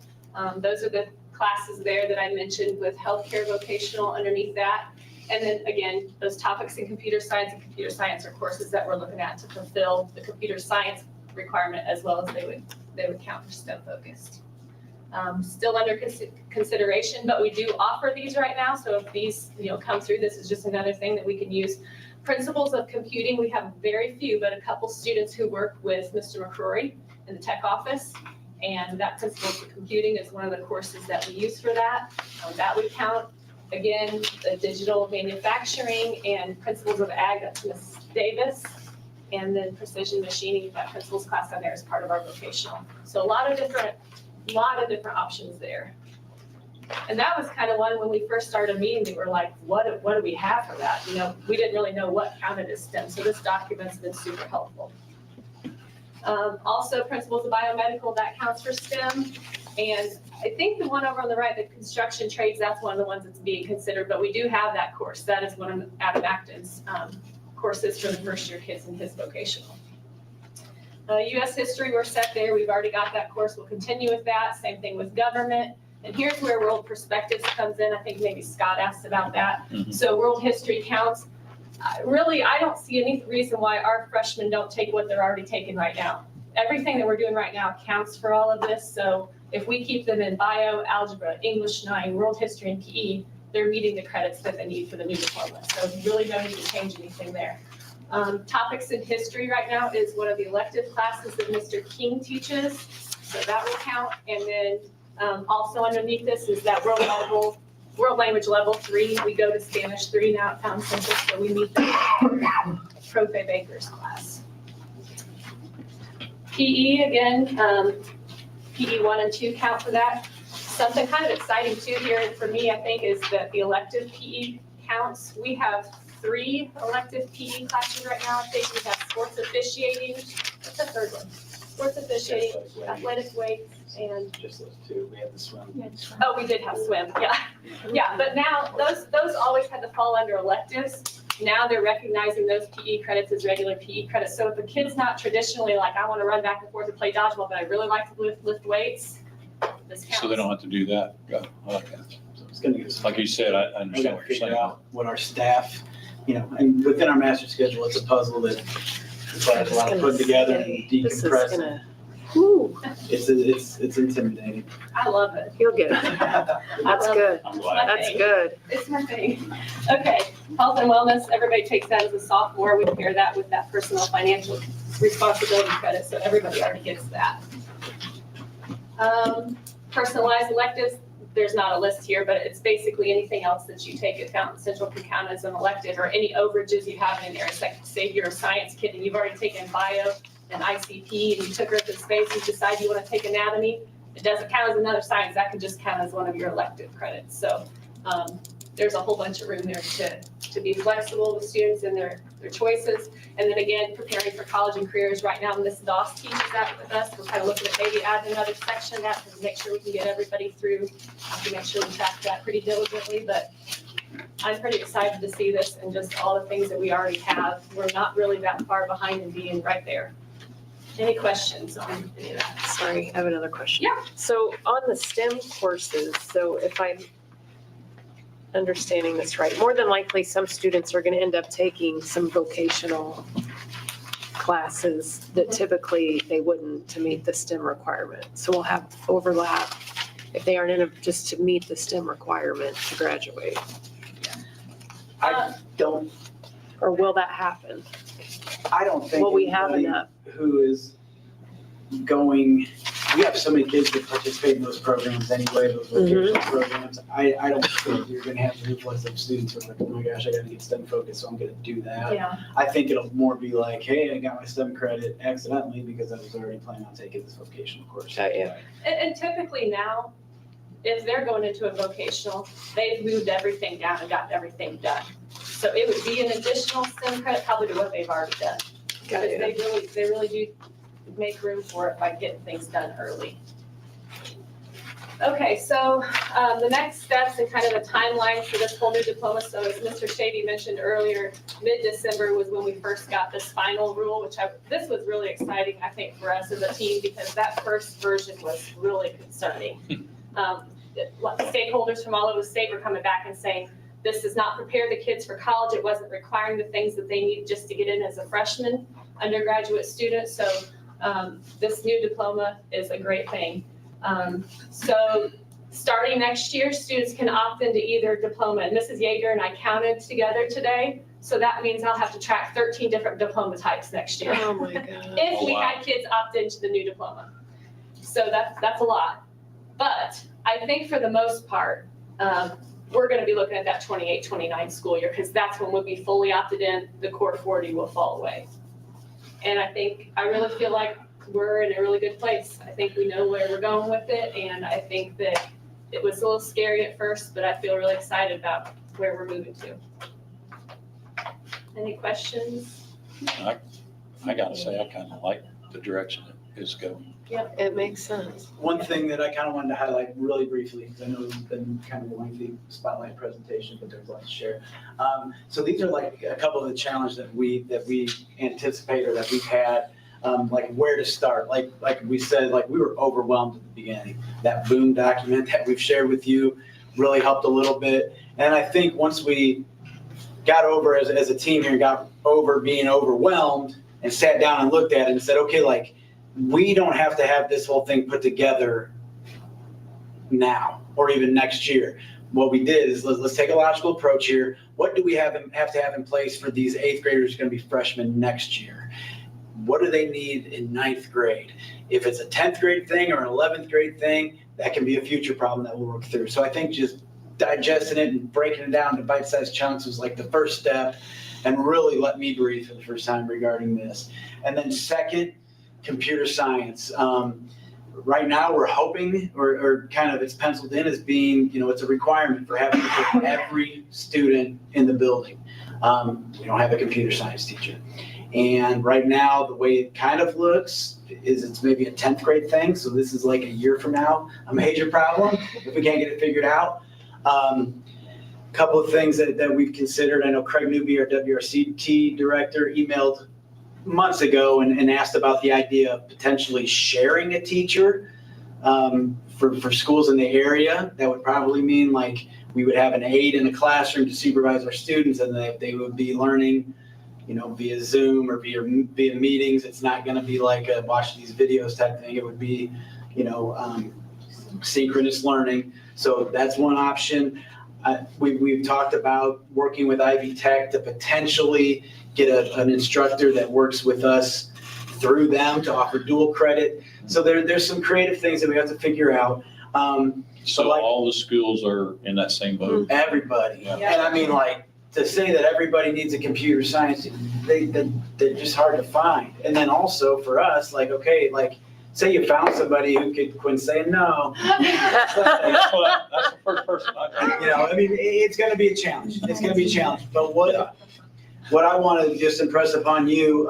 Those are the classes there that I mentioned with healthcare vocational underneath that. And then again, those topics in computer science and computer science are courses that we're looking at to fulfill the computer science requirement, as well as they would count for STEM focused. Still under consideration, but we do offer these right now. So if these come through, this is just another thing that we can use. Principles of computing, we have very few, but a couple students who work with Mr. McCrory in the tech office. And that principles of computing is one of the courses that we use for that. That would count. Again, the digital manufacturing and principles of ag, that's Ms. Davis. And then precision machining, that principles class on there is part of our vocational. So a lot of different options there. And that was kind of one when we first started meeting, we were like, what do we have for that? We didn't really know what counted as STEM. So this document's been super helpful. Also, principles of biomedical, that counts for STEM. And I think the one over on the right, the construction trades, that's one of the ones that's being considered, but we do have that course. That is one of Adam Acton's courses for the first year kids in his vocational. U.S. history, we're set there. We've already got that course. We'll continue with that. Same thing with government. And here's where world perspectives comes in. I think maybe Scott asked about that. Mhm. So world history counts. Really, I don't see any reason why our freshmen don't take what they're already taking right now. Everything that we're doing right now counts for all of this. So if we keep them in bio, algebra, English 9, world history, and PE, they're meeting the credits that they need for the new diploma. So really no need to change anything there. Topics in history right now is one of the elective classes that Mr. King teaches. So that will count. And then also underneath this is that world language level 3. We go to Spanish 3 now at Pound Central, so we meet the Profe Baker's class. PE again, PE 1 and 2 count for that. Something kind of exciting too here for me, I think, is that the elective PE counts. We have 3 elective PE classes right now. I think we have sports officiating. What's the third one? sports officiating, athletics, weights, and, Just those two. We had the swim. oh, we did have swim, yeah. Yeah, but now, those always had to fall under electives. Now they're recognizing those PE credits as regular PE credits. So if a kid's not traditionally like, I want to run back and forth and play dodgeball, but I really like to lift weights, this counts. So they don't have to do that. Yeah, I like that. So it's gonna give us. Like you said, I We understand gotta what you're figure saying. out what our staff, and within our master schedule, it's a puzzle that requires a lot of putting together and This is decompressing. gonna, whew, It's intimidating. I love it. you'll get it. That's good. I'm It's glad. my That's thing. good. It's my thing. Okay, health and wellness, everybody takes that as a sophomore. We pair that with that personal financial responsibility credit, so everybody already gets that. Personalized electives, there's not a list here, but it's basically anything else that you take at Fountain Central can count as an elective, or any overages you have in there. It's like, say you're a science kid and you've already taken bio and ICP, and you took Earth and Space, you decide you want to take anatomy, it doesn't count as another science, that can just count as one of your elective credits. So there's a whole bunch of room there to be flexible with students and their choices. And then again, preparing for college and careers. Right now, Ms. Doss teaches that with us. We're kind of looking at maybe adding another section of that to make sure we can get everybody through. To make sure we track that pretty diligently, but I'm pretty excited to see this and just all the things that we already have. We're not really that far behind in being right there. Any questions on any of that? Sorry, I have another question. Yeah. So on the STEM courses, so if I'm understanding this right, more than likely, some students are gonna end up taking some vocational classes that typically they wouldn't to meet the STEM requirement. So we'll have overlap if they aren't in it just to meet the STEM requirement to graduate. I don't Or will that happen? think Will we have anybody enough? who is going, we have so many kids that participate in those programs anyway, those vocational programs. I don't think you're gonna have an influx of students who are like, oh my gosh, I gotta get STEM focused, so I'm gonna do that. Yeah. I think it'll more be like, hey, I got my STEM credit accidentally because I was already planning on taking this vocational course. Got you. And typically now, if they're going into a vocational, they've moved everything down and gotten everything done. So it would be an additional STEM credit probably to what they've already done. Got Because you. they really do make room for it by getting things done early. Okay, so the next steps and kind of the timeline for this whole new diploma. So as Mr. Shady mentioned earlier, mid-December was when we first got this final rule, this was really exciting, I think, for us as a team, because that first version was really concerning. Stakeholders from all over the state were coming back and saying, this does not prepare the kids for college. It wasn't requiring the things that they need just to get in as a freshman undergraduate student. So this new diploma is a great thing. So starting next year, students can opt into either diploma. And Mrs. Yeager and I counted together today. So that means I'll have to track 13 different diploma types next year. Oh my God. If we wow. had kids opt into the new diploma. So that's a lot. But I think for the most part, we're gonna be looking at that 28-29 school year, because that's when we'll be fully opted in, the core 40 will fall away. And I really feel like we're in a really good place. I think we know where we're going with it, and I think that it was a little scary at first, but I feel really excited about where we're moving to. Any questions? I gotta say, I kind of like the direction it is going. It makes sense. One thing that I kind of wanted to highlight really briefly, because I know it's been kind of a lengthy spotlight presentation, but there's a lot to share. So these are like a couple of the challenges that we anticipate or that we've had, like where to start. Like we said, like we were overwhelmed at the beginning. That boom document that we've shared with you really helped a little bit. And I think once we got over as a team here, got over being overwhelmed and sat down and looked at it and said, okay, like, we don't have to have this whole thing put together now or even next year. What we did is let's take a logical approach here. What do we have to have in place for these 8th graders who are going to be freshmen next year? What do they need in 9th grade? If it's a 10th grade thing or an 11th grade thing, that can be a future problem that we'll work through. So I think just digesting it and breaking it down to bite-sized chunks was like the first step, and really let me breathe for the first time regarding this. And then second, computer science. Right now, we're hoping, or kind of it's penciled in as being, it's a requirement for having every student in the building. We don't have a computer science teacher. And right now, the way it kind of looks is it's maybe a 10th grade thing. So this is like a year from now, a major problem if we can't get it figured out. Couple of things that we've considered. I know Craig Newby, our WRCT director, emailed months ago and asked about the idea of potentially sharing a teacher for schools in the area. That would probably mean like we would have an aide in a classroom to supervise our students, and they would be learning, via Zoom or via meetings. It's not going to be like a watch these videos type thing. It would be, synchronous learning. So that's one option. We've talked about working with Ivy Tech to potentially get an instructor that works with us through them to offer dual credit. So there's some creative things that we have to figure out. So all the schools are in that same boat? Everybody. Yeah. And I mean, like, to say that everybody needs a computer science, they're just hard to find. And then also for us, like, okay, like, say you found somebody who could quit saying no. That's the first person I've heard. I mean, it's going to be a challenge. It's going to be a challenge. But what I want to just impress upon you,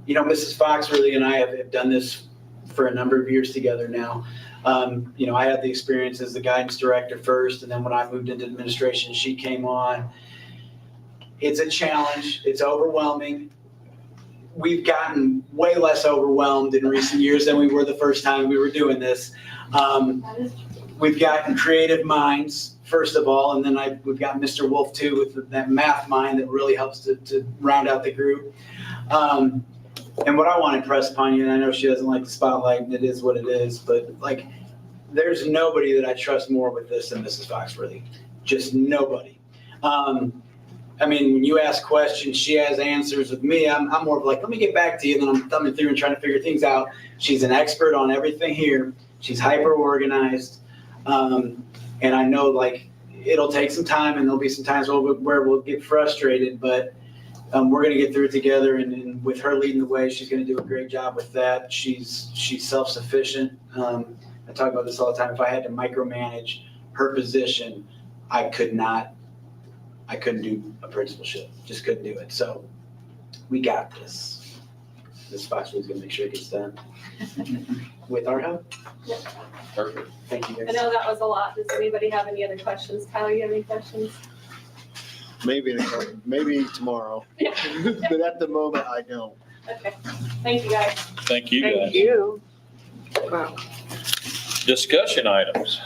Mrs. Foxworthy and I have done this for a number of years together now. I had the experience as the guidance director first, and then when I moved into administration, she came on. It's a challenge. It's overwhelming. We've gotten way less overwhelmed in recent years than we were the first time we were doing this. We've gotten creative minds, first of all, and then we've got Mr. Wolf too with that math mind that really helps to round out the group. And what I want to impress upon you, and I know she doesn't like the spotlight, and it is what it is, but like, there's nobody that I trust more with this than Mrs. Foxworthy. Just nobody. I mean, when you ask questions, she has answers. With me, I'm more of like, let me get back to you, and then I'm thumbing through and trying to figure things out. She's an expert on everything here. She's hyper organized. And I know like it'll take some time, and there'll be some times where we'll get frustrated, but we're going to get through it together. And with her leading the way, she's going to do a great job with that. She's self-sufficient. I talk about this all the time. If I had to micromanage her position, I couldn't do a principalship. Just couldn't do it. So we got this. This Foxworthy's going to make sure it gets done with our help. Perfect. Thank you, I guys. know that was a lot. Does anybody have any other questions? Tyler, you have any questions? Maybe tomorrow, Yeah. but at the moment, I don't. Okay. Thank you, guys. Thank you, Thank guys. you. Wow. Discussion items.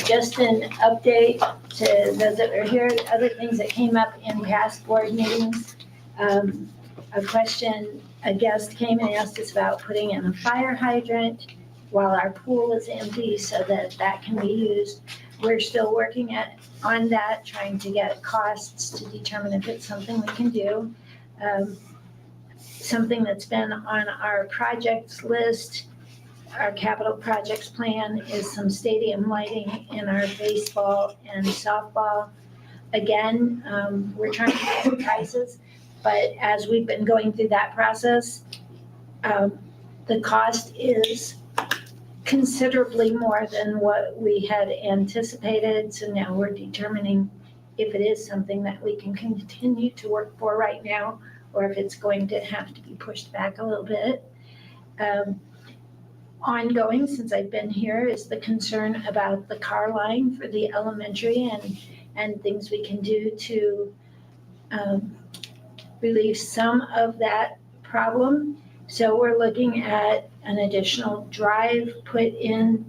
Just an update to those that were here, other things that came up in past board meetings. A question, a guest came and asked us about putting in a fire hydrant while our pool is empty so that can be used. We're still working on that, trying to get costs to determine if it's something we can do. Something that's been on our projects list, our capital projects plan, is some stadium lighting in our baseball and softball. Again, we're trying to get prices, but as we've been going through that process, the cost is considerably more than what we had anticipated. So now we're determining if it is something that we can continue to work for right now, or if it's going to have to be pushed back a little bit. Ongoing since I've been here is the concern about the car line for the elementary and things we can do to relieve some of that problem. So we're looking at an additional drive put in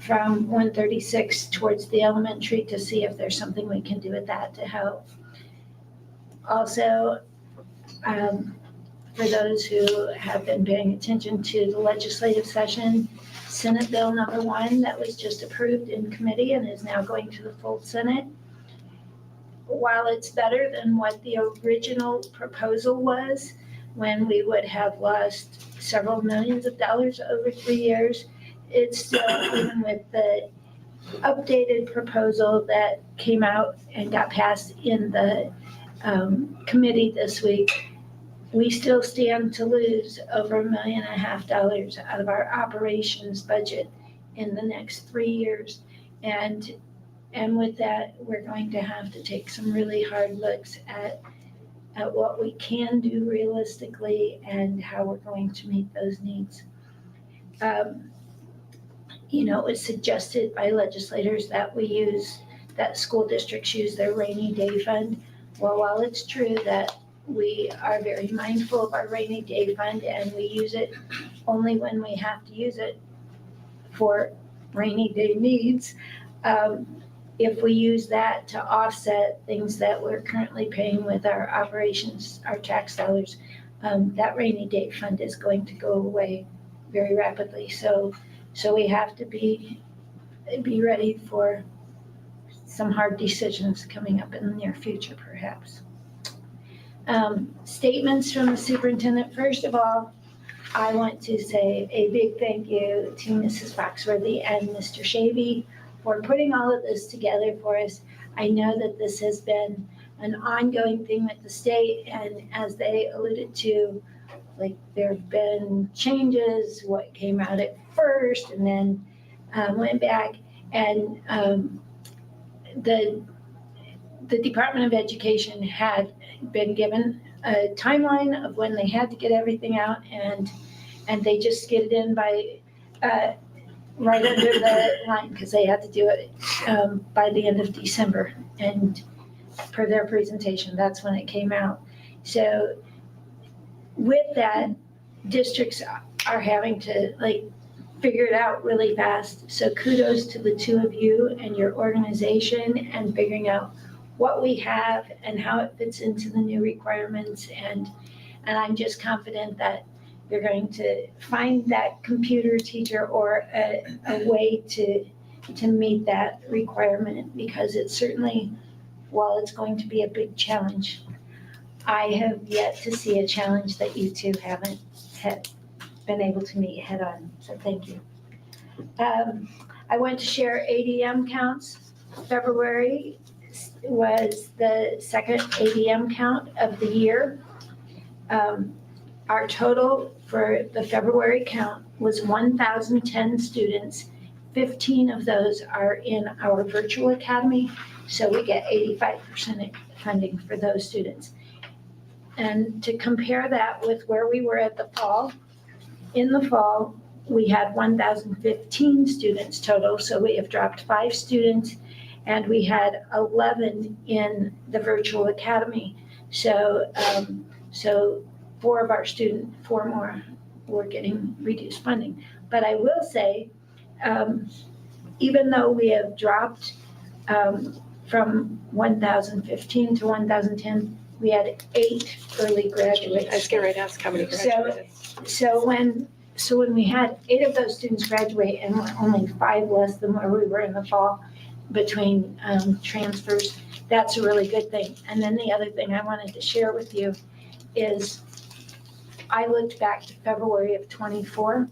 from 136 towards the elementary to see if there's something we can do with that to help. Also, for those who have been paying attention to the legislative session, Senate Bill number 1 that was just approved in committee and is now going to the full Senate. While it's better than what the original proposal was, when we would have lost several millions of dollars over 3 years, it's still, even with the updated proposal that came out and got passed in the committee this week, we still stand to lose over $1.5 million out of our operations budget in the next 3 years. And with that, we're going to have to take some really hard looks at at what we can do realistically and how we're going to meet those needs. You know, it was suggested by legislators that that school districts use their rainy day fund. Well, while it's true that we are very mindful of our rainy day fund and we use it only when we have to use it for rainy day needs, if we use that to offset things that we're currently paying with our operations, our tax dollars, that rainy day fund is going to go away very rapidly. So we have to be ready for some hard decisions coming up in the near future, perhaps. Statements from the superintendent. First of all, I want to say a big thank you to Mrs. Foxworthy and Mr. Shavy for putting all of this together for us. I know that this has been an ongoing thing with the state, and as they alluded to, like, there have been changes, what came out at first and then went back, and the Department of Education had been given a timeline of when they had to get everything out, and they just skidded in by right under the line because they had to do it by the end of December. And per their presentation, that's when it came out. So with that, districts are having to figure it out really fast. So kudos to the two of you and your organization and figuring out what we have and how it fits into the new requirements. And I'm just confident that you're going to find that computer teacher or a way to meet that requirement, because it's certainly, while it's going to be a big challenge, I have yet to see a challenge that you two haven't been able to meet head on. So thank you. I want to share ADM counts. February was the second ADM count of the year. Our total for the February count was 1,010 students. 15 of those are in our virtual academy, so we get 85% funding for those students. And to compare that with where we were at the fall, in the fall, we had 1,015 students total, so we have dropped 5 students, and we had 11 in the virtual academy. So, so 4 more were getting reduced funding. But I will say, even though we have dropped from 1,015 to 1,010, we had 8 early graduates. I was getting ready to ask how many graduated. So when we had 8 of those students graduate and we're only 5 less than where we were in the fall between transfers, that's a really good thing. And then the other thing I wanted to share with you is I looked back to February of 24.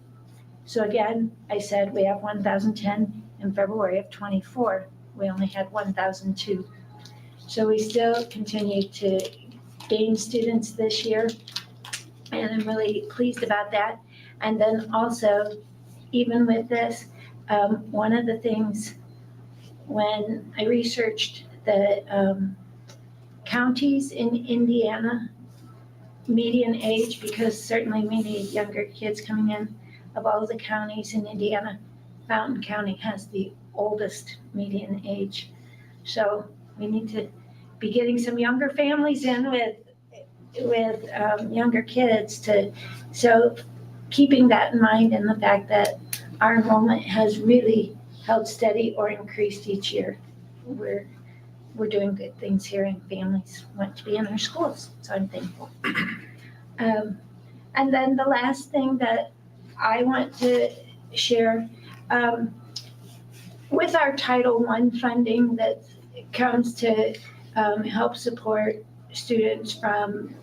So again, I said we have 1,010. In February of 24, we only had 1,002. So we still continue to gain students this year, and I'm really pleased about that. And then also, even with this, one of the things when I researched the counties in Indiana, median age, because certainly we need younger kids coming in, of all the counties in Indiana, Fountain County has the oldest median age. So we need to be getting some younger families in with younger kids so keeping that in mind, and the fact that our enrollment has really held steady or increased each year. We're doing good things here, and families want to be in our schools, so I'm thankful. And then the last thing that I want to share, with our Title I funding that comes to help support students from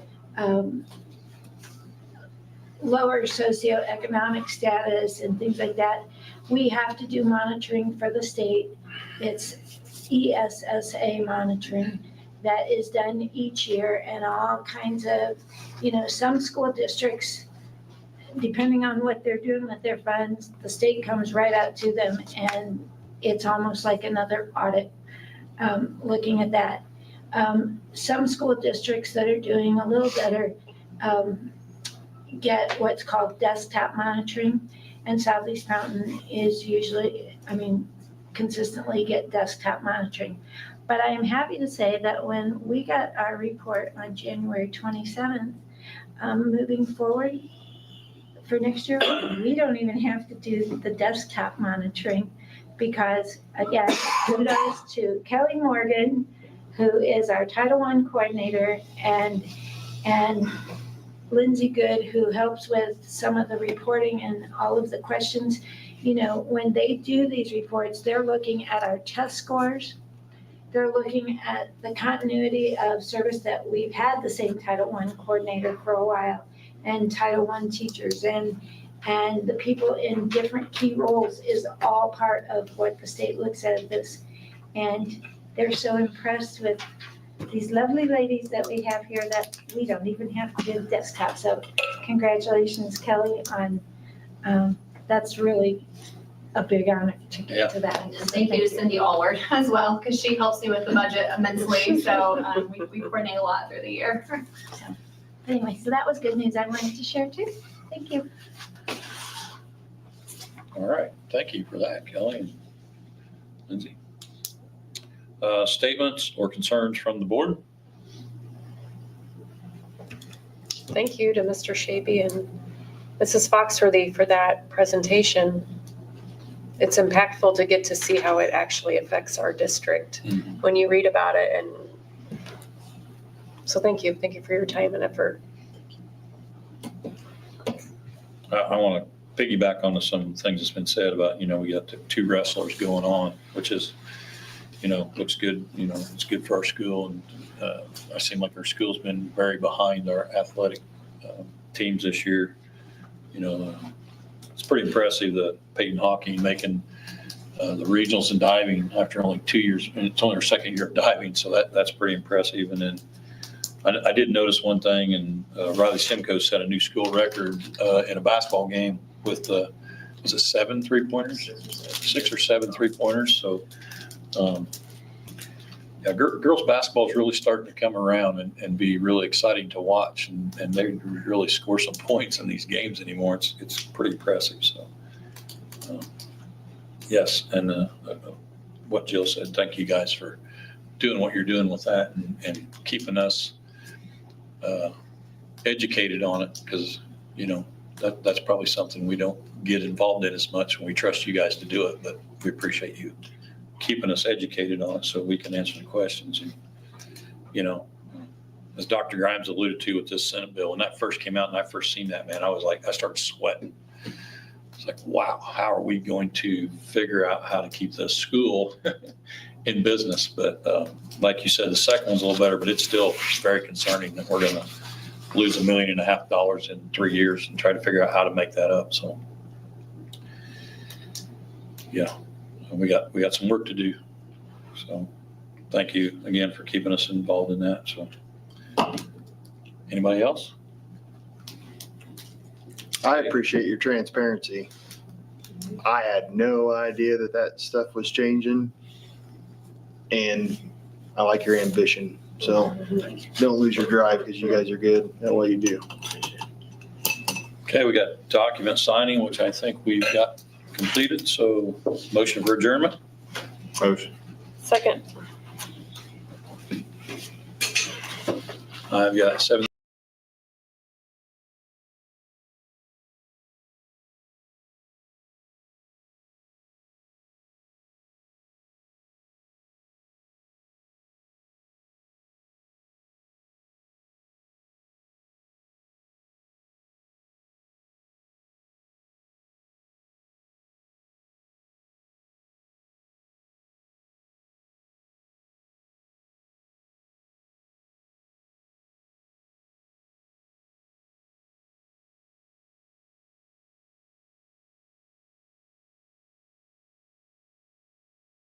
lower socioeconomic status and things like that, we have to do monitoring for the state. It's ESSA monitoring that is done each year, and all kinds of, some school districts, depending on what they're doing with their funds, the state comes right out to them, and it's almost like another audit looking at that. Some school districts that are doing a little better get what's called desktop monitoring. And Southeast Mountain is usually, consistently get desktop monitoring. But I am happy to say that when we got our report on January 27th, moving forward for next year, we don't even have to do the desktop monitoring because, again, kudos to Kelly Morgan, who is our Title I coordinator, and Lindsay Good, who helps with some of the reporting and all of the questions. When they do these reports, they're looking at our test scores. They're looking at the continuity of service that we've had the same Title I coordinator for a while, and Title I teachers, and the people in different key roles is all part of what the state looks at this. And they're so impressed with these lovely ladies that we have here that we don't even have to do the desktop. So congratulations, Kelly, on, that's really a big honor to get to that. And thank you to Cindy Allward as well, because she helps me with the budget immensely. So we coordinate a lot through the year. Anyway, so that was good news I wanted to share too. Thank you. All right, thank you for that, Kelly and Lindsay. Statements or concerns from the board? Thank you to Mr. Shaby and Mrs. Foxworthy for that presentation. It's impactful to get to see how it actually affects our district when you read about it. And so thank you. Thank you for your time and effort. I want to piggyback on some things that's been said about, we got the 2 wrestlers going on, which is, looks good. It's good for our school. And I seem like our school's been very behind our athletic teams this year. It's pretty impressive that Peyton Hockey making the regionals in diving after only 2 years, and it's only our 2nd year of diving. So that's pretty impressive. And then I did notice one thing, and Riley Simcoe set a new school record in a basketball game with was it 7 3-pointers? 6 or 7 3-pointers. So, girls basketball is really starting to come around and be really exciting to watch, and they really score some points in these games anymore. It's pretty impressive. So, yes, and what Jill said, thank you guys for doing what you're doing with that and keeping us educated on it, because that's probably something we don't get involved in as much, and we trust you guys to do it, but we appreciate you keeping us educated on it so we can answer the questions. And as Dr. Grimes alluded to with this Senate bill, when that first came out and I first seen that, man, I started sweating. It's like, wow, how are we going to figure out how to keep this school in business? But like you said, the second one's a little better, but it's still very concerning that we're going to lose $1.5 million in 3 years and try to figure out how to make that up. So, yeah, we got some work to do. So, thank you again for keeping us involved in that. So, anybody else? I appreciate your transparency. I had no idea that stuff was changing, and I like your ambition. So don't lose your drive, because you guys are good at what you do. Okay, we got document signing, which I think we've got completed. So motion for adjournment? Motion. Second. I've got 7